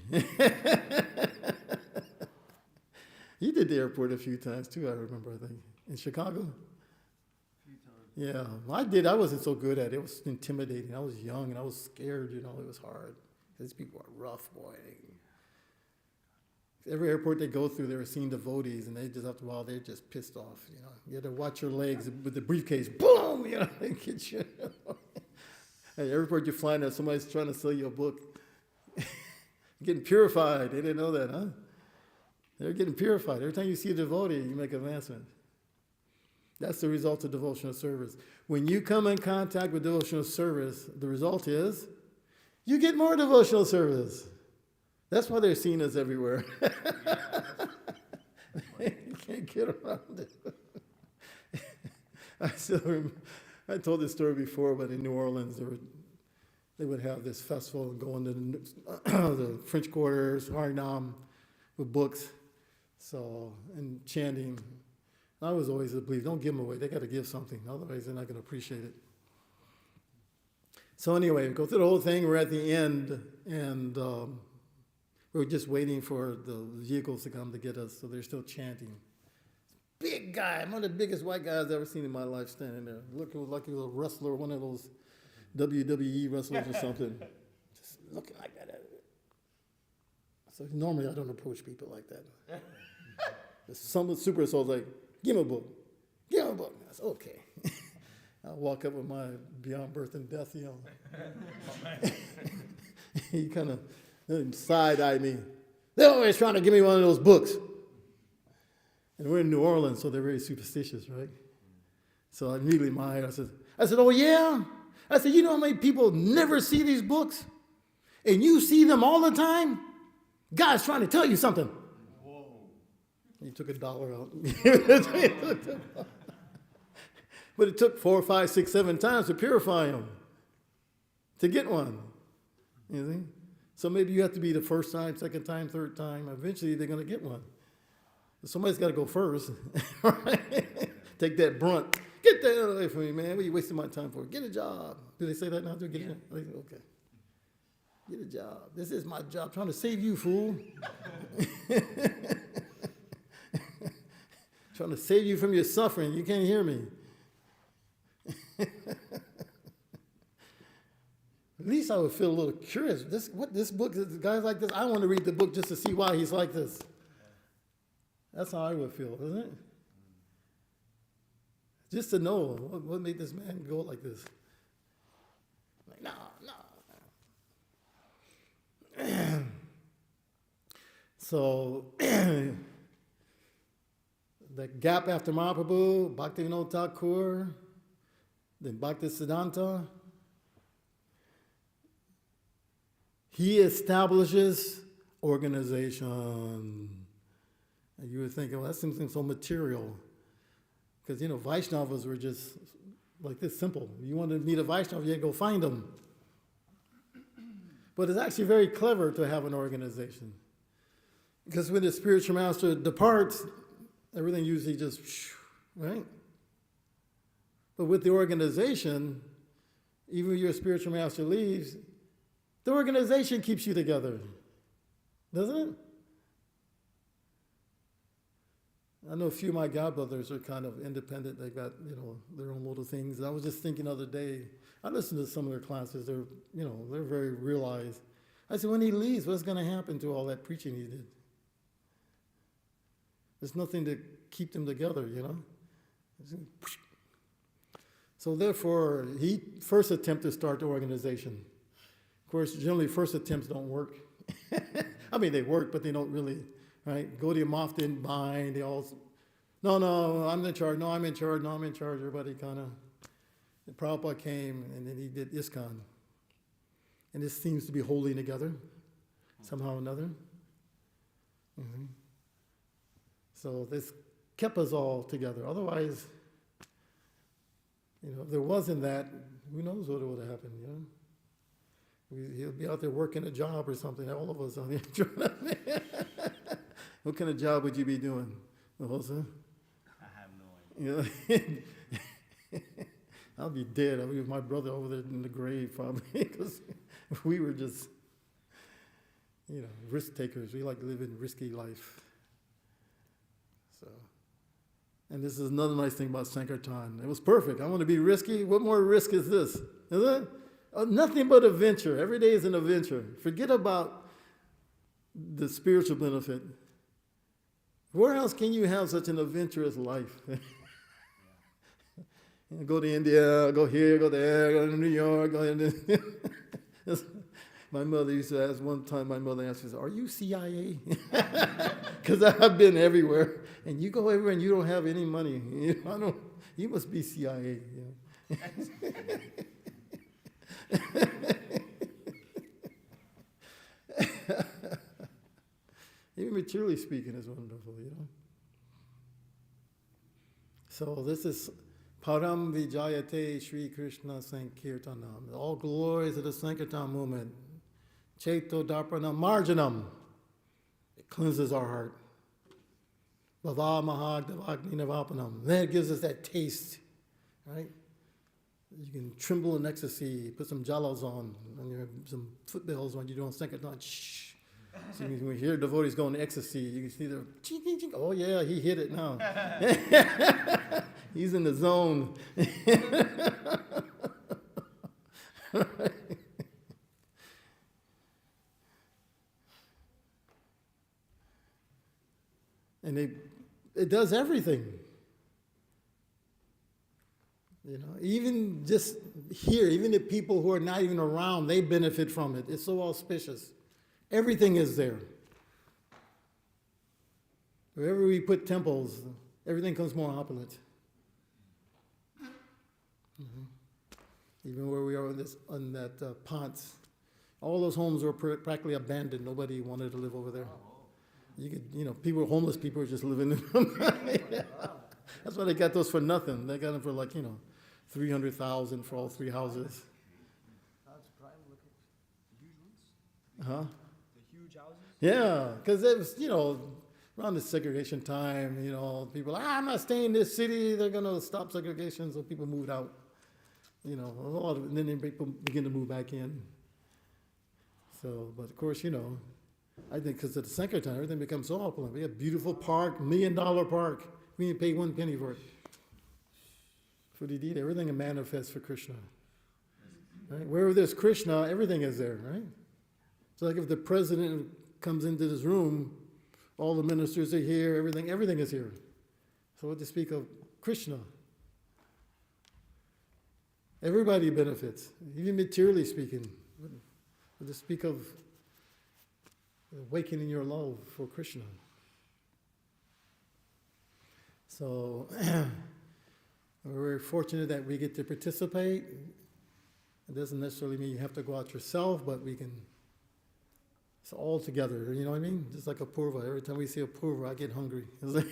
He did the airport a few times too, I remember, I think. In Chicago? A few times. Yeah, I did. I wasn't so good at it. It was intimidating. I was young and I was scared, it was hard. These people are rough, boy. Every airport they go through, they were seeing devotees, and they just, after a while, they're just pissed off, You had to watch your legs with the briefcase. Boom! They get you. Hey, every airport you fly now, somebody's trying to sell you a book. Getting purified. They didn't know that, huh? They're getting purified. Every time you see a devotee, you make advancement. That's the result of devotional service. When you come in contact with devotional service, the result is you get more devotional service. That's why they're seeing us everywhere. You can't get around it. I still remember, I told this story before, but in New Orleans, they would have this festival and go into the French Quarters, Harinam, with books, and chanting. I was always a believer, don't give them away. They got to give something, otherwise they're not going to appreciate it. So anyway, we go through the whole thing. We're at the end, and we're just waiting for the vehicles to come to get us, so they're still chanting. Big guy, one of the biggest white guys I've ever seen in my life standing there. Looking like he was a wrestler, one of those WWE wrestlers or something. Just looking like that. So normally I don't approach people like that. Some super souls like, give him a book. Give him a book. I said, okay. I walk up with my Beyond Birth and Death, He kind of side-eyed me. They're always trying to give me one of those books. And we're in New Orleans, so they're very superstitious, right? So immediately I said, oh yeah? I said, you know how many people never see these books? And you see them all the time? God's trying to tell you something. Whoa. He took $1 out. But it took 4, 5, 6, 7 times to purify them, to get one. You see? So maybe you have to be the first time, second time, third time. Eventually they're going to get one. Somebody's got to go first. Right? Take that brunt. Get that out of the way from me, man. What are you wasting my time for? Get a job. Do they say that now? Do get a job? Okay. Get a job. This is my job. Trying to save you, fool. Trying to save you from your suffering. You can't hear me. At least I would feel a little curious. This book, guys like this, I want to read the book just to see why he's like this. That's how I would feel, isn't it? Just to know what made this man go like this. Like, no. So, the gap after Mahaprabhu, Bhaktivinoda Thakur, then Bhakti Siddhanta, he establishes organization. And you were thinking, well, that seems so material. Because, Vaishnavas were just like this simple. You want to meet a Vaishnava, you go find them. But it's actually very clever to have an organization. Because when the spiritual master departs, everything usually just, right? But with the organization, even when your spiritual master leaves, the organization keeps you together. Doesn't it? I know a few of my godbrothers are kind of independent. They got, their own little things. I was just thinking the other day, I listened to some of their classes. They're, they're very realized. I said, when he leaves, what's going to happen to all that preaching he did? There's nothing to keep them together, So therefore, he first attempted to start the organization. Of course, generally first attempts don't work. I mean, they work, but they don't really, right? Gaudiya Math didn't bind. They all, no, I'm in charge. No, I'm in charge. No, I'm in charge. Everybody kind of, Prabhupada came, and then he did ISKCON. And this seems to be holding together somehow or another. Mm-hmm. So this kept us all together. Otherwise, if there wasn't that, who knows what would have happened, He'll be out there working a job or something. All of us out there. What kind of job would you be doing, Mahosa? I have no idea. I'll be dead. I'll be with my brother over there in the grave probably because we were just, risk takers. We like living risky life. So, and this is another nice thing about Sankirtan. It was perfect. I want to be risky. What more risk is this? Is it? Nothing but adventure. Every day is an adventure. Forget about the spiritual benefit. Where else can you have such an adventurous life? Go to India, go here, go there, go to New York, go into... My mother used to ask one time, she said, are you CIA? Because I've been everywhere. And you go everywhere and you don't have any money. You must be CIA. Even materially speaking is wonderful, So this is Param Vijayate Sri Krishna Sankirtanam. All glories of the Sankirtan movement. Chaito Darpanam Marjanam. It cleanses our heart. Bhava Mahag Devagni Navapanam. Then it gives us that taste, right? You can tremble in ecstasy, put some jalas on, and you have some footbells when you're doing Sankirtan. Shh. So when you hear devotees going to ecstasy, you can see the ching, ching, ching. Oh yeah, he hit it now. He's in the zone. And it does everything. Even just here, even the people who are not even around, they benefit from it. It's so auspicious. Everything is there. Wherever we put temples, everything comes more opulent. Mm-hmm. Even where we are on that Ponce, all those homes were practically abandoned. Nobody wanted to live over there. You could, homeless people are just living in them. That's why they got those for nothing. They got them for $300,000 for all 3 houses. That's prime. Look at huge ones. Huh? The huge houses. Yeah, because it was, around the segregation time, people, I'm not staying in this city. They're going to stop segregation, so people moved out. A lot of, and then people begin to move back in. So, but of course, I think because of the Sankirtan, everything becomes so opulent. We have a beautiful park, $1 million park. We didn't pay 1 penny for it. For the deed, everything is manifest for Krishna. Right? Wherever there's Krishna, everything is there, right? It's like if the president comes into this room, all the ministers are here, everything is here. So what to speak of Krishna? Everybody benefits, even materially speaking. What to speak of awakening your love for Krishna. So we're very fortunate that we get to participate. It doesn't necessarily mean you have to go out yourself, but we can, it's all together, you know what I mean? Just like a purva. Every time we see a purva, I get hungry. It's like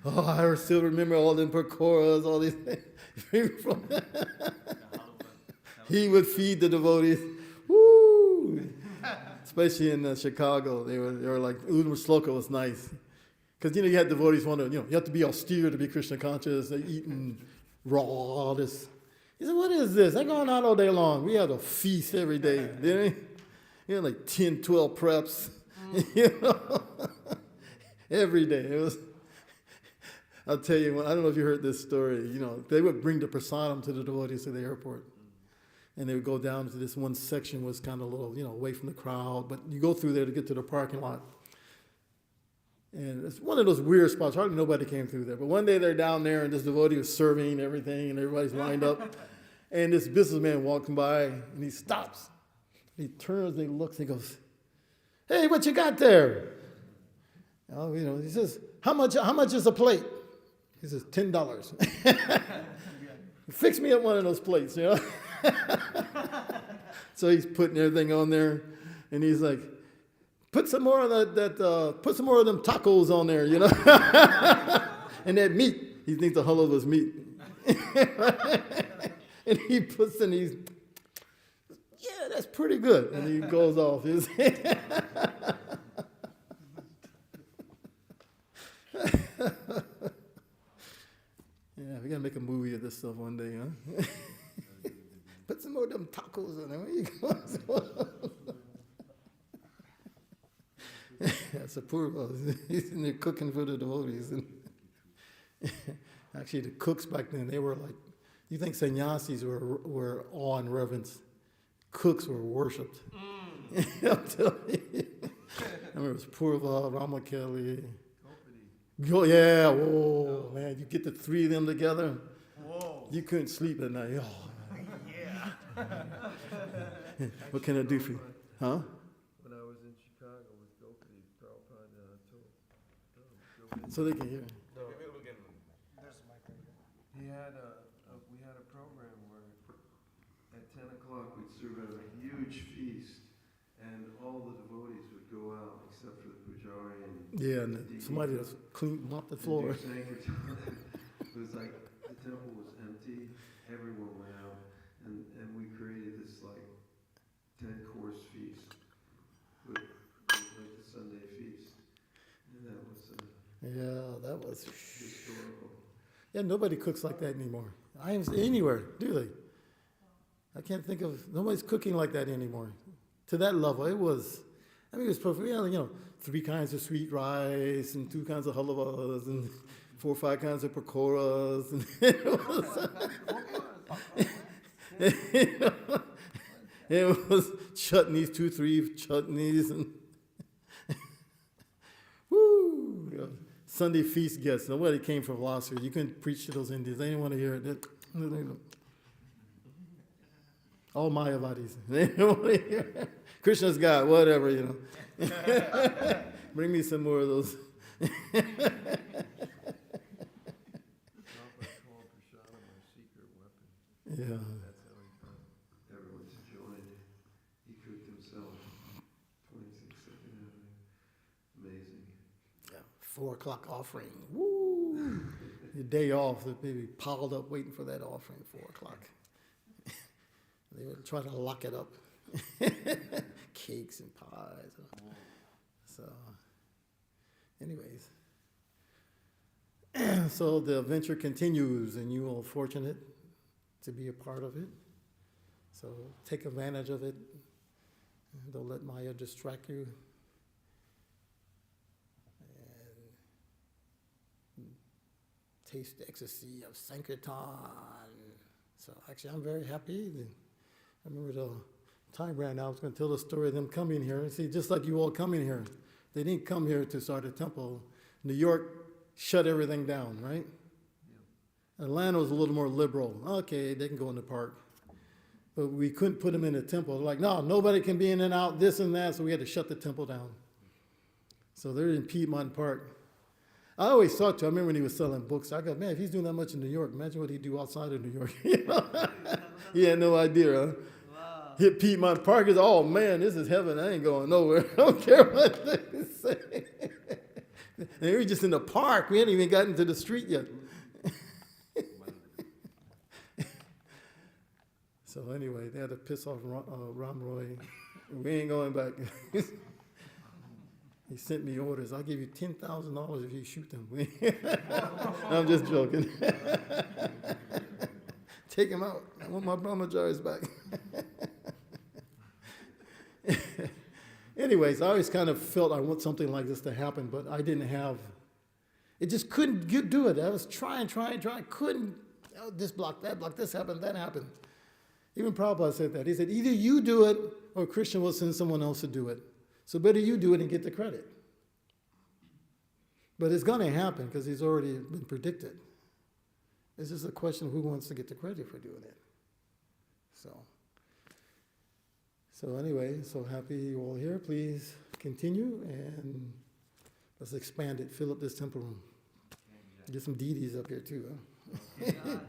oh, I still remember all them pakoras, all these things. He would feed the devotees. Woo! Especially in Chicago, they were like, Udam Sloka was nice. Because, you had devotees want to, you have to be austere to be Krishna conscious. They're eating raw, all this. He said, what is this? They're going out all day long. We had a feast every day, didn't we? Like 10, 12 preps, every day. It was, I'll tell you, I don't know if you heard this story, they would bring the prasadam to the devotees to the airport. And they would go down to this one section was kind of a little, away from the crowd. But you go through there to get to the parking lot. And it's one of those weird spots. Hardly nobody came through there. But one day they're down there, and this devotee was serving everything, and everybody's lined up. And this businessman walking by, and he stops. He turns, and he looks, and he goes, "Hey, what you got there?" Oh, he says, "How much is a plate?" He says, $10. Fix me up one of those plates, So he's putting everything on there, and he's like, put some more of put some more of them tacos on there, and that meat. He thinks the halal was meat. And he puts in these, yeah, that's pretty good. And he goes off. Yeah, we got to make a movie of this stuff one day, huh? Put some more of them tacos on there. Where you go? That's a poor he's in there cooking for the devotees. And actually, the cooks back then, they were like, you think sannyasis were awe and reverence. Cooks were worshipped. I'm telling you. I remember it was Purva, Rama Kelly. Oh, yeah, whoa, man, you get the three of them together. Whoa. You couldn't sleep at night. Oh. Yeah. What can I do for you? Huh? When I was in Chicago with Gopati, Prabhupada told So they can hear. no, There's my finger. we had a program where at 10 o'clock we'd serve out a huge feast, and all the devotees would go out except for the pujari and Yeah, and somebody else mopped the floor. It was like the temple was empty, everyone went out, and we created this like 10-course feast, with like the Sunday feast, and that was Yeah, that was. historical. Yeah, nobody cooks like that anymore. I haven't seen anywhere, do they? I can't think of, nobody's cooking like that anymore. To that level, it was perfect. Yeah, 3 kinds of sweet rice and 2 kinds of halavas and 4 or 5 kinds of pakoras. And it was chutneys, 2, 3 chutneys, and woo! Sunday feast guests. Nobody came for philosophy. You couldn't preach to those Indians. They didn't want to hear it. All Mayavadis. They didn't want to hear it. Krishna's God, whatever, Bring me some more of those. Yeah. That's how he got everyone to join. He cooked himself. 26 amazing. Yeah, 4 o'clock offering. Woo! Your day off, they'd be piled up waiting for that offering, 4 o'clock. They would try to lock it up. Cakes and pies. So, anyways. So the adventure continues, and you are fortunate to be a part of it. So take advantage of it. Don't let Maya distract you. And taste the ecstasy of Sankirtan. So actually, I'm very happy. I remember the time ran out. I was going to tell the story of them coming here. See, just like you all coming here, they didn't come here to start a temple. New York shut everything down, right? Atlanta was a little more liberal. Okay, they can go in the park. But we couldn't put them in a temple. They're like, no, nobody can be in and out, this and that, so we had to shut the temple down. So they're in Piedmont Park. I always thought I remember when he was selling books, I go, man, if he's doing that much in New York, imagine what he'd do outside of New York. You know? He had no idea, huh? Wow. Hit Piedmont Park, is, oh man, this is heaven, I ain't going nowhere. I don't care what they say. And we were just in the park, we hadn't even gotten to the street yet. So anyway, they had to piss off Ram Roy. We ain't going back. He sent me orders. I'll give you $10,000 if you shoot them. I'm just joking. Take him out. I want my brahmacharis back. Anyways, I always kind of felt I want something like this to happen, but I didn't have, it just couldn't do it. I was trying, couldn't, oh, this block, that block, this happened, that happened. Even Prabhupada said that. He said, either you do it or Krishna will send someone else to do it. So better you do it and get the credit. But it's going to happen because it's already been predicted. It's just a question of who wants to get the credit for doing it. So anyway, so happy you all here. Please continue and let's expand it. Fill up this temple room. Get some deities up here too. Huh?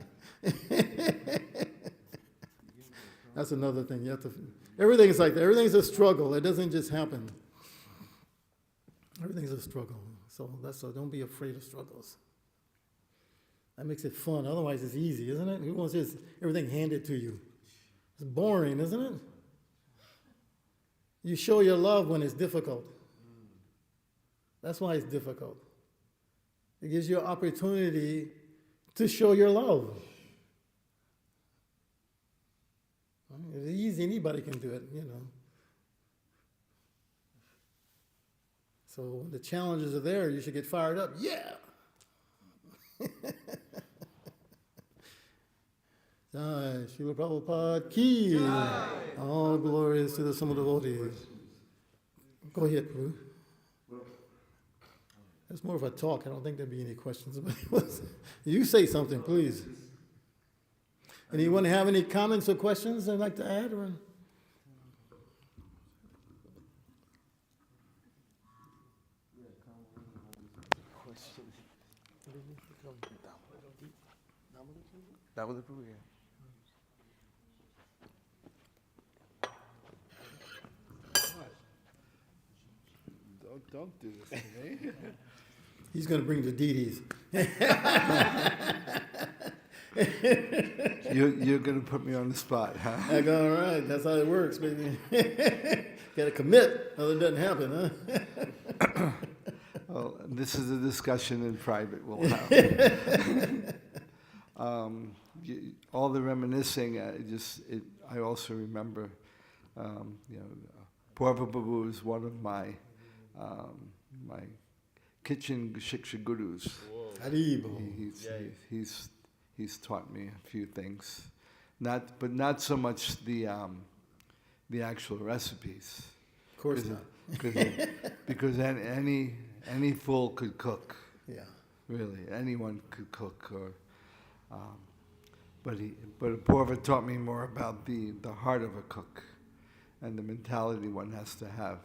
That's another thing. You have to. Everything's like that. Everything's a struggle. It doesn't just happen. Everything's a struggle. So don't be afraid of struggles. That makes it fun. Otherwise, it's easy, isn't it? Who wants this, everything handed to you? It's boring, isn't it? You show your love when it's difficult. That's why it's difficult. It gives you an opportunity to show your love. It's easy, anybody can do it, you know. So when the challenges are there, you should get fired up. Yeah! Jai, Srila Prabhupada ki. All glories to the Summa devotees. Go ahead, Prabhu. That's more of a talk. I don't think there'd be any questions. You say something, please. Anyone have any comments or questions they'd like to add? Or? That was the Prabhu, yeah. Don't do this to me. He's going to bring the deities. You're going to put me on the spot, huh? I go, all right, that's how it works, baby. Got to commit, or it doesn't happen, huh? Well, this is a discussion in private we'll have. All the reminiscing, I also remember, Prabhu is one of my kitchen Shiksha gurus. He's taught me a few things, but not so much the actual recipes. Of course not. Because any fool could cook. Yeah. Really, anyone could cook. But Purva taught me more about the heart of a cook and the mentality one has to have.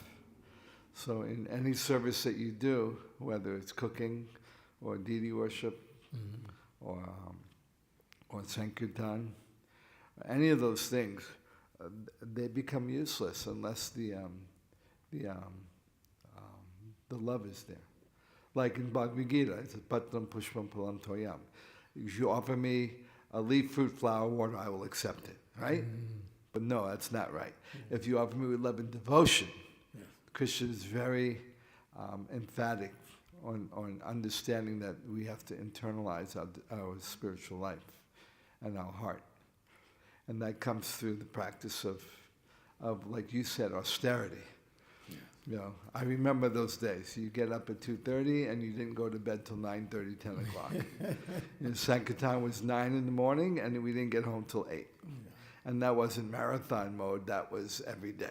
So in any service that you do, whether it's cooking or deity worship or Sankirtan, any of those things, they become useless unless the love is there. Like in Bhagavad Gita, it's Patram Pushpam Palam Toyam. If you offer me a leaf, fruit, flower, water, I will accept it, right? But no, that's not right. If you offer me with love and devotion, Krishna is very emphatic on understanding that we have to internalize our spiritual life and our heart. And that comes through the practice of like you said, austerity. You know, I remember those days. You get up at 2:30 and you didn't go to bed till 9:30, 10 o'clock. And Sankirtan was 9 in the morning and we didn't get home till 8. And that wasn't marathon mode, that was every day.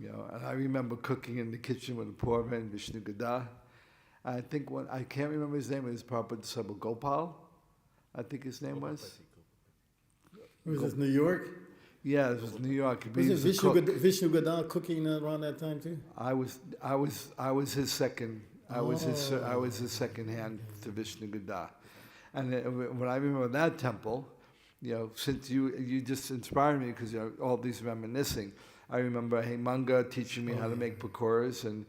You know, and I remember cooking in the kitchen with a Purva and Vishnu Gada. I think I can't remember his name, it was Prabhupada Sabha Gopal, I think his name was. Was this New York? Yeah, it was New York. Was He it was a cook. Vishnu Gadal cooking around that time too? I was his second. I was his second hand to Vishnu Gada, and when I remember that temple, you know, since you just inspired me because you know all these reminiscing. I remember Hemanga teaching me how to make pakoras, and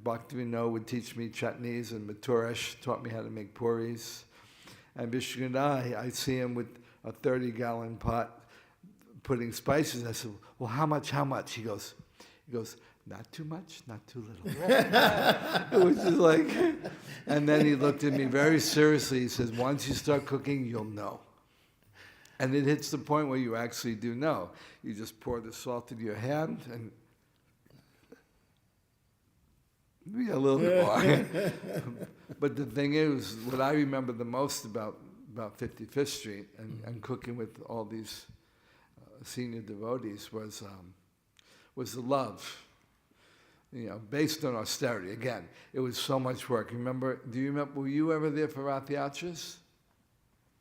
Bhaktivinoda would teach me chutneys, and Mathuresh taught me how to make puris, and Vishnu Gada, I see him with a 30-gallon pot putting spices. I said, well, how much? He goes, not too much, not too little. It was just like, and then he looked at me very seriously. He says, once you start cooking, you'll know. And it hits the point where you actually do know. You just pour the salt in your hand and maybe a little bit more. But the thing is, what I remember the most about 55th Street and cooking with all these senior devotees was the love, you know, based on austerity. Again, it was so much work. Do you remember, were you ever there for Rath Yatras?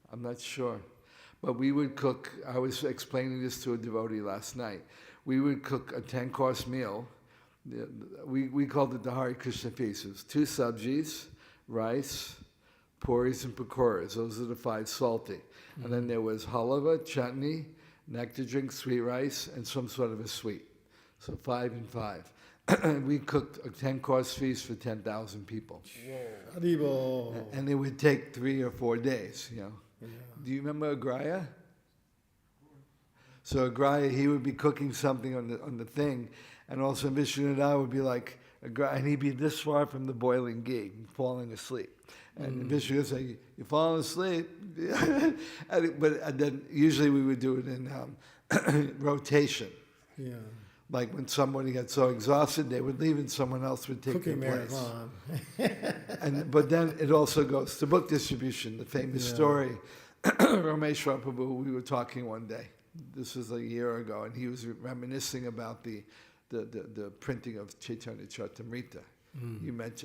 I'm not sure. But we would cook, I was explaining this to a devotee last night. We would cook a 10-course meal. We called it the Hare Krishna feast. It was 2 sabjis, rice, puris, and pakoras. Those are the 5 salty. And then there was halava, chutney, nectar drink, sweet rice, and some sort of a sweet. So 5 and 5. We cooked a 10-course feast for 10,000 people. Haribo. And it would take 3 or 4 days, you know. Yeah. Do you remember Agraya? So Agraya, he would be cooking something on the thing, and also Vishnu and I would be like, and he'd be this far from the boiling ghee, falling asleep. And Vishnu would say, "You're falling asleep," and then usually we would do it in rotation. Yeah. Like when somebody got so exhausted, they would leave and someone else would take Cooking their place. marathon. But then it also goes to book distribution. The famous story, Rameshwar Prabhu, we were talking one day. This was a year ago, and he was reminiscing about the printing of Chaitanya Charitamrita.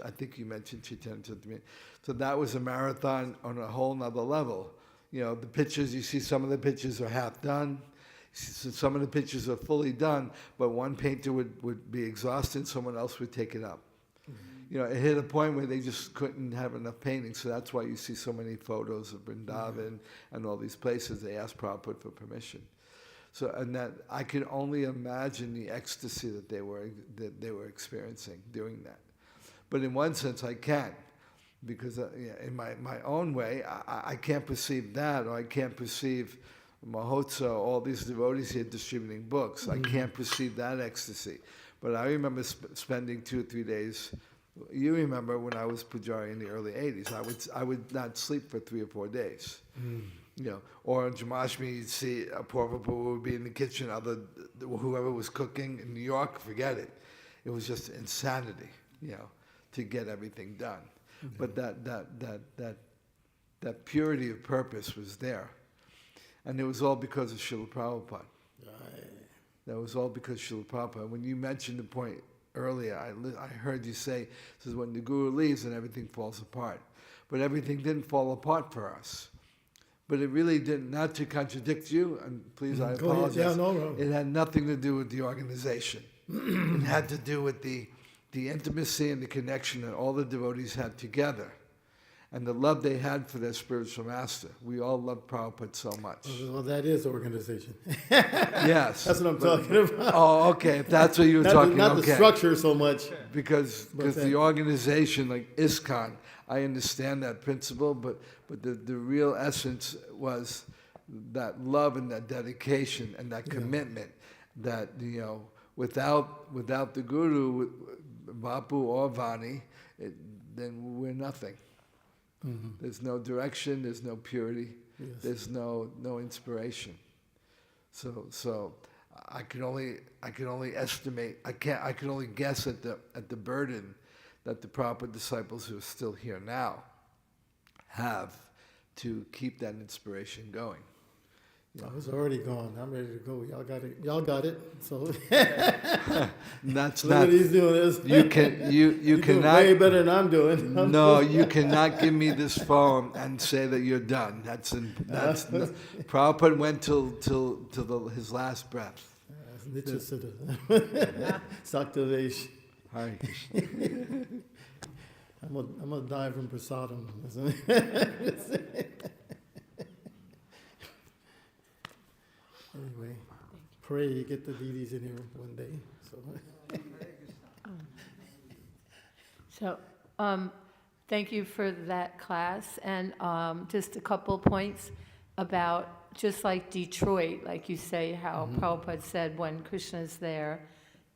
I think you mentioned Chaitanya Charitamrita. So that was a marathon on a whole nother level. You know, the pictures, you see some of the pictures are half done. Some of the pictures are fully done, but one painter would be exhausted, someone else would take it up. You know, it hit a point where they just couldn't have enough paintings, so that's why you see so many photos of Vrindavan and all these places. They asked Prabhupada for permission. So, and that I could only imagine the ecstasy that they were experiencing doing that. But in one sense, I can, because in my own way, I can't perceive that, or I can't perceive Mahotsa, all these devotees here distributing books. I can't perceive that ecstasy. But I remember spending 2 or 3 days. You remember when I was Pujari in the early 80s, I would not sleep for 3 or 4 days. You know, or on Jamashmi, you'd see a poor Prabhu would be in the kitchen, whoever was cooking in New York, forget it. It was just insanity, you know, to get everything done. But that purity of purpose was there. And it was all because of Srila Prabhupada. That was all because of Srila Prabhupada. When you mentioned the point earlier, I heard you say, says when the Guru leaves and everything falls apart. But everything didn't fall apart for us. But it really didn't, not to contradict you, and please I apologize. Yeah, no. It had nothing to do with the organization. It had to do with the intimacy and the connection that all the devotees had together. And the love they had for their spiritual master. We all loved Prabhupada so much. Well, that is organization. Yes. That's what I'm talking about. Oh, okay. If that's what you were talking about. Not the structure so much. Because the organization, like ISKCON, I understand that principle, but the real essence was that love and that dedication and that commitment that, you know, without the Guru, Bapu or Vani, then we're nothing. There's no direction, there's no purity, there's no inspiration. So I can only estimate. I can only guess at the burden that the Prabhupada disciples who are still here now have to keep that inspiration going. I was already gone. I'm ready to go. Y'all got it. Y'all got it. So That's look not. what he's doing. This. You can you You're doing cannot. way better than I'm doing. No, you cannot give me this phone and say that you're done. Prabhupada went till his last breath. Nitya Siddha. Saktavesh. Hare Krishna. I'm gonna die from prasadam. Anyway, pray you get the DDs in here one day. So, thank you for that class, and just a couple points about, just like Detroit, like you say, how Prabhupada said, when Krishna's there,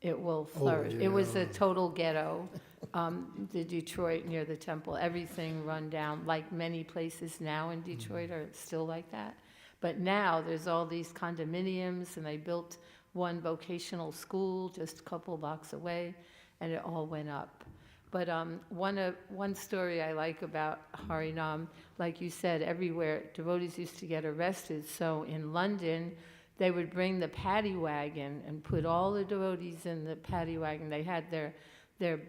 it will flourish. It was a total ghetto, the Detroit near the temple, everything run down, like many places now in Detroit are still like that. But now there's all these condominiums, and they built one vocational school just a couple blocks away, and it all went up. But one story I like about Harinam, like you said, everywhere devotees used to get arrested. So in London, they would bring the paddy wagon and put all the devotees in the paddy wagon. They had their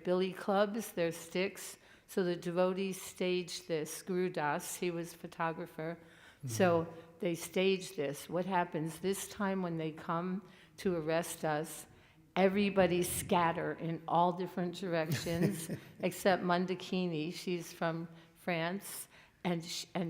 billy clubs, their sticks. So the devotees staged this. Guru Das, he was photographer. So they staged this. What happens this time when they come to arrest us? Everybody scatter in all different directions, except Mandakini. She's from France, and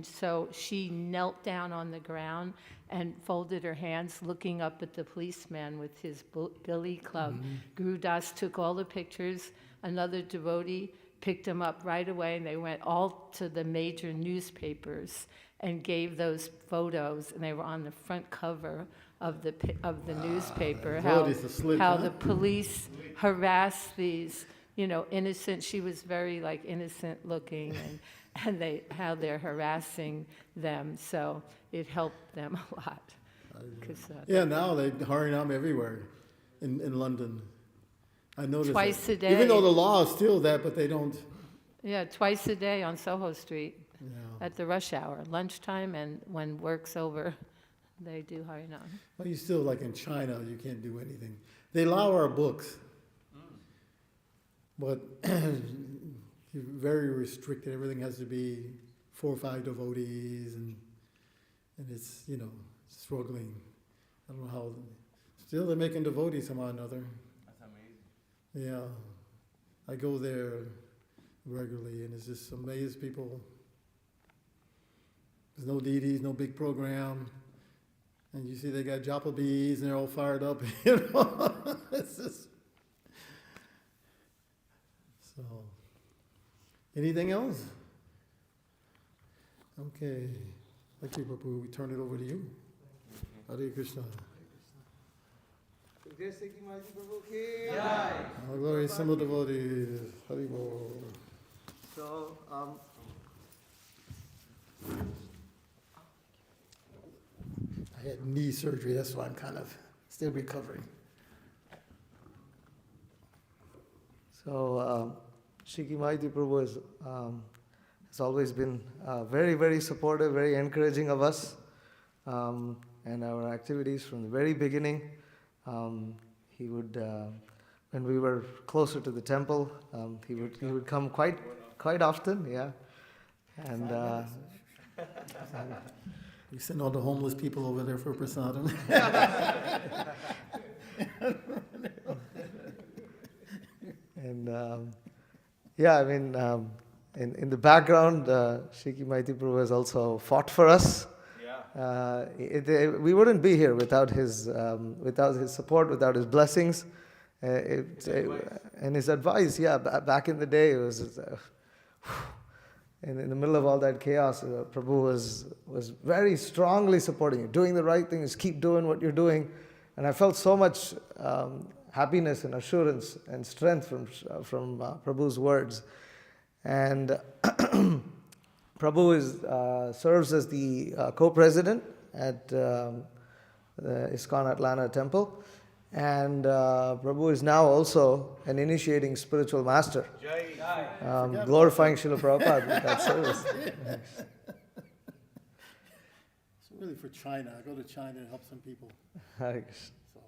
so she knelt down on the ground and folded her hands, looking up at the policeman with his billy club. Guru Das took all the pictures. Another devotee picked them up right away, and they went all to the major newspapers and gave those photos, and they were on the front cover of the newspaper. How the police harassed these, innocent. She was very innocent looking, and how they're harassing them. So it helped them a lot. Yeah, now they Harinam everywhere in London. I noticed twice that. a day. Even though the law is still that, but they don't. Yeah, twice a day on Soho Street Yeah. at the rush hour, lunchtime, and when work's over, they do Harinam. Well, you still, like in China, you can't do anything. They allow our books, but you're very restricted. Everything has to be 4 or 5 devotees, and it's, struggling. I don't know how. Still, they're making devotees somehow or another. That's amazing. Yeah. I go there regularly, and it's just amazed people. There's no DDs, no big program. And you see they got Japa bees, and they're all fired up, It's just... So, anything else? Okay. Thank you, Prabhu. We turn it over to you. Hare Krishna. Jai Sikhi Mahiti Prabhu ki. Our glory, simple devotees. Hare Bol. So, I had knee surgery, that's why I'm kind of still recovering. So, Sikhi Mahiti Prabhu has always been very, very supportive, very encouraging of us and our activities from the very beginning. He would, when we were closer to the temple, he would come quite often, yeah. And We send all the homeless people over there for prasadam. and yeah, I mean, in the background, Sikhi Mahiti Prabhu has also fought for us. We wouldn't be here without his support, without his blessings, and his advice. Yeah, back in the day, it was in the middle of all that chaos. Prabhu was very strongly supporting you, doing the right thing. Just keep doing what you're doing, and I felt so much happiness and assurance and strength from Prabhu's words, and. Prabhu serves as the co-president at the ISKCON Atlanta temple. And Prabhu is now also an initiating spiritual master, glorifying Srila Prabhupada with that service. It's really for China. I go to China to help some people. Hare Krishna. So,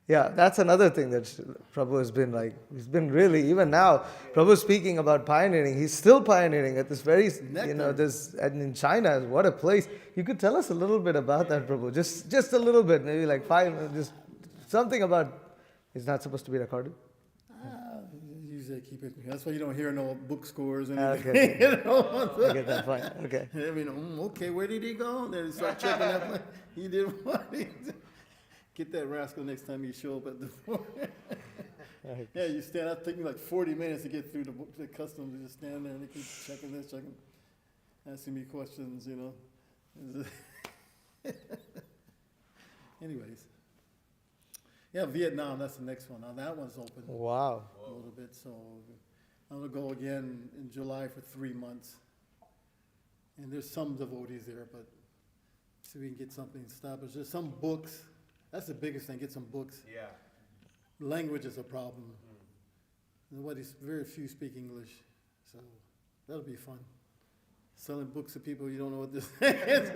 Yeah, that's another thing that Prabhu has been like. He's been really, even now, Prabhu speaking about pioneering. He's still pioneering at this very, this, and in China, what a place. You could tell us a little bit about that, Prabhu. Just a little bit, maybe like 5, just something about, it's not supposed to be recorded. usually keep it. That's why you don't hear no book scores and anything. Okay. You know? I get that point. Okay. I mean, okay, where did he go? And then you start checking that. He did what? He did. Get that rascal next time you show up at the door. Right. Yeah, you stand out. Take me like 40 minutes to get through the customs. You just stand there and they keep checking this, checking, asking me questions. You know. Anyways. Yeah, Vietnam, that's the next one. Now that one's open Wow. a little bit, so I'm gonna go again in July for 3 months. And there's some devotees there, but see if we can get something established. There's some books. That's the biggest thing, get some books. Yeah. Language is a problem. Very few speak English, so that'll be fun. Selling books to people you don't know what this is.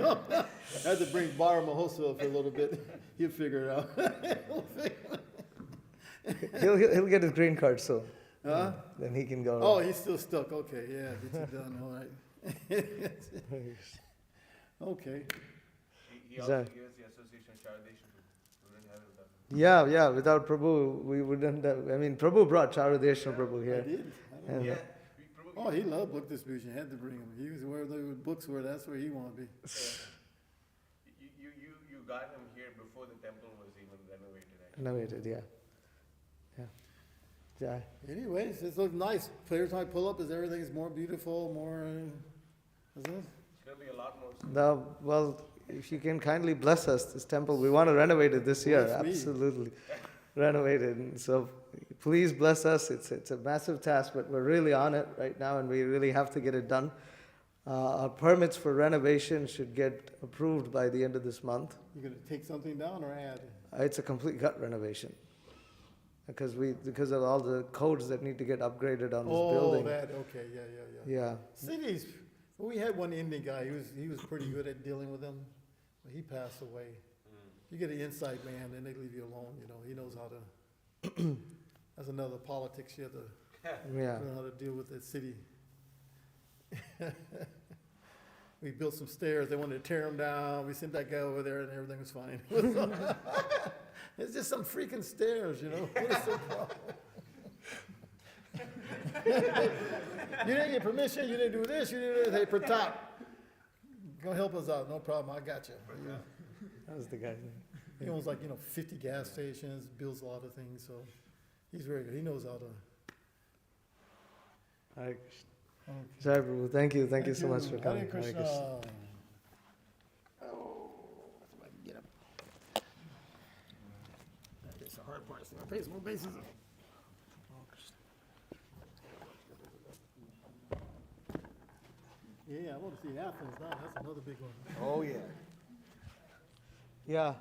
I had to bring Bar Mahosa for a little bit. He'll figure it out. He'll get his green card soon. Huh? Then he can go. Oh, he's still stuck. Okay, yeah, get you done. All right. Okay. He also Exactly. gives the association Charadesha. We wouldn't have it without him. Yeah. Without Prabhu, we wouldn't have. I mean, Prabhu brought Charadeshna Prabhu I here. did. And, Yeah. Oh, he loved book distribution. Had to bring him. He was where the books were. That's where he wanted to be. You got him here before the temple was even renovated. Actually. Innovated, yeah. Anyways, it looks nice. Every time I pull up, everything's more beautiful, more. Is it? It's gonna be a lot more. Now, well, if you can kindly bless us, this temple, we want to renovate it this year. Bless me. Absolutely, renovate it. And so, please bless us. It's a massive task, but we're really on it right now, and we really have to get it done. Our permits for renovation should get approved by the end of this month. You gonna take something down or add? It's a complete gut renovation because of all the codes that need to get upgraded on this building. Oh, that. Okay, yeah. Yeah. Cities. We had one Indian guy. He was pretty good at dealing with them, but he passed away. You get an inside man, then they leave you alone. You know, he knows how to. That's another politics. You have to Yeah. learn how to deal with the city. We built some stairs. They wanted to tear them down. We sent that guy over there, and everything was fine. It's just some freaking stairs, you know. What is the problem? You didn't get permission. You didn't do this. You didn't do this. Hey, Pratap, go help us out. No problem. I got you. That was the guy's name. He owns 50 gas stations, builds a lot of things, so he's very good. He knows how to. Hare Krishna. Jai Prabhu. Thank you so much for Hare coming. Krishna. Krishna. Oh, if I can get up. That's the hard part. So I face more bases. Yeah, I want to see Athens now. That's another big one. Oh, yeah. Yeah,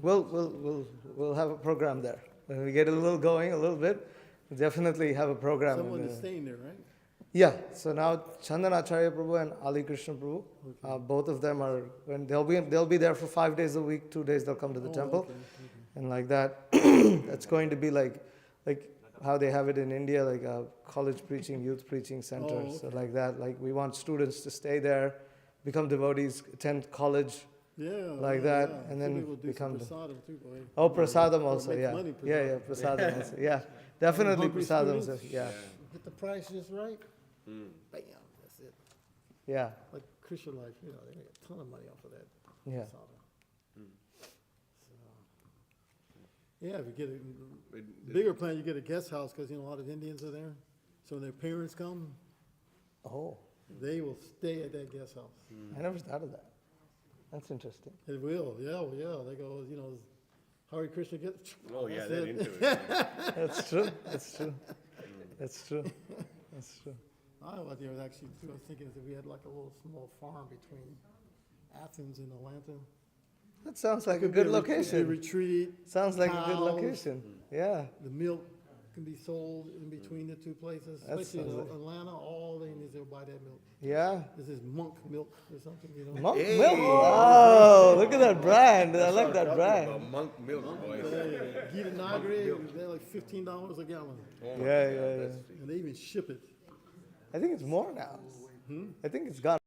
we'll have a program there. When we get a little bit, we'll definitely have a program. Someone is staying there, right? Yeah, so now Chandan Acharya Prabhu and Ali Krishna Prabhu, both of them are, when they'll be there for 5 days a week, 2 days they'll come to the temple. Okay. And like that, that's going to be like how they have it in India, like a college preaching, youth preaching center. Oh, So okay. like that, like we want students to stay there, become devotees, attend college. Yeah. Like yeah, that, yeah. and then Maybe we'll do become some the- prasadam too, boy. Oh, prasadam also, Make yeah. money, Yeah, prasadam also, yeah. Definitely Hungry prasadam, students? yeah. Get the price just right. Bam, that's it. Yeah, Like Christian Life, they make a ton of money off of that. yeah. prasadam. So, yeah, if you get a bigger plan, you get a guest house because a lot of Indians are there. So when their parents come, Oh, they will stay at that guest house. I never thought of that. That's interesting. It will, yeah. They go, Hare Krishna get. Oh, yeah, that's they're it. into it. That's true, that's true. That's true, that's true. I was actually thinking that we had like a little small farm between Athens and Atlanta. That sounds like a Could be good a location. retreat. Sounds like a good cows. location. Yeah. The milk can be sold in between the two places, That especially in sounds like- Atlanta. All they need is to buy that milk. Yeah. This is monk milk or something, you know. Monk milk. Wow, look at that brand. I like that About brand. monk milk, boys. Gita Nagri, they're like $15 a gallon, Yeah, yeah, yeah. and they even ship it. I think it's more now. I think it's gone.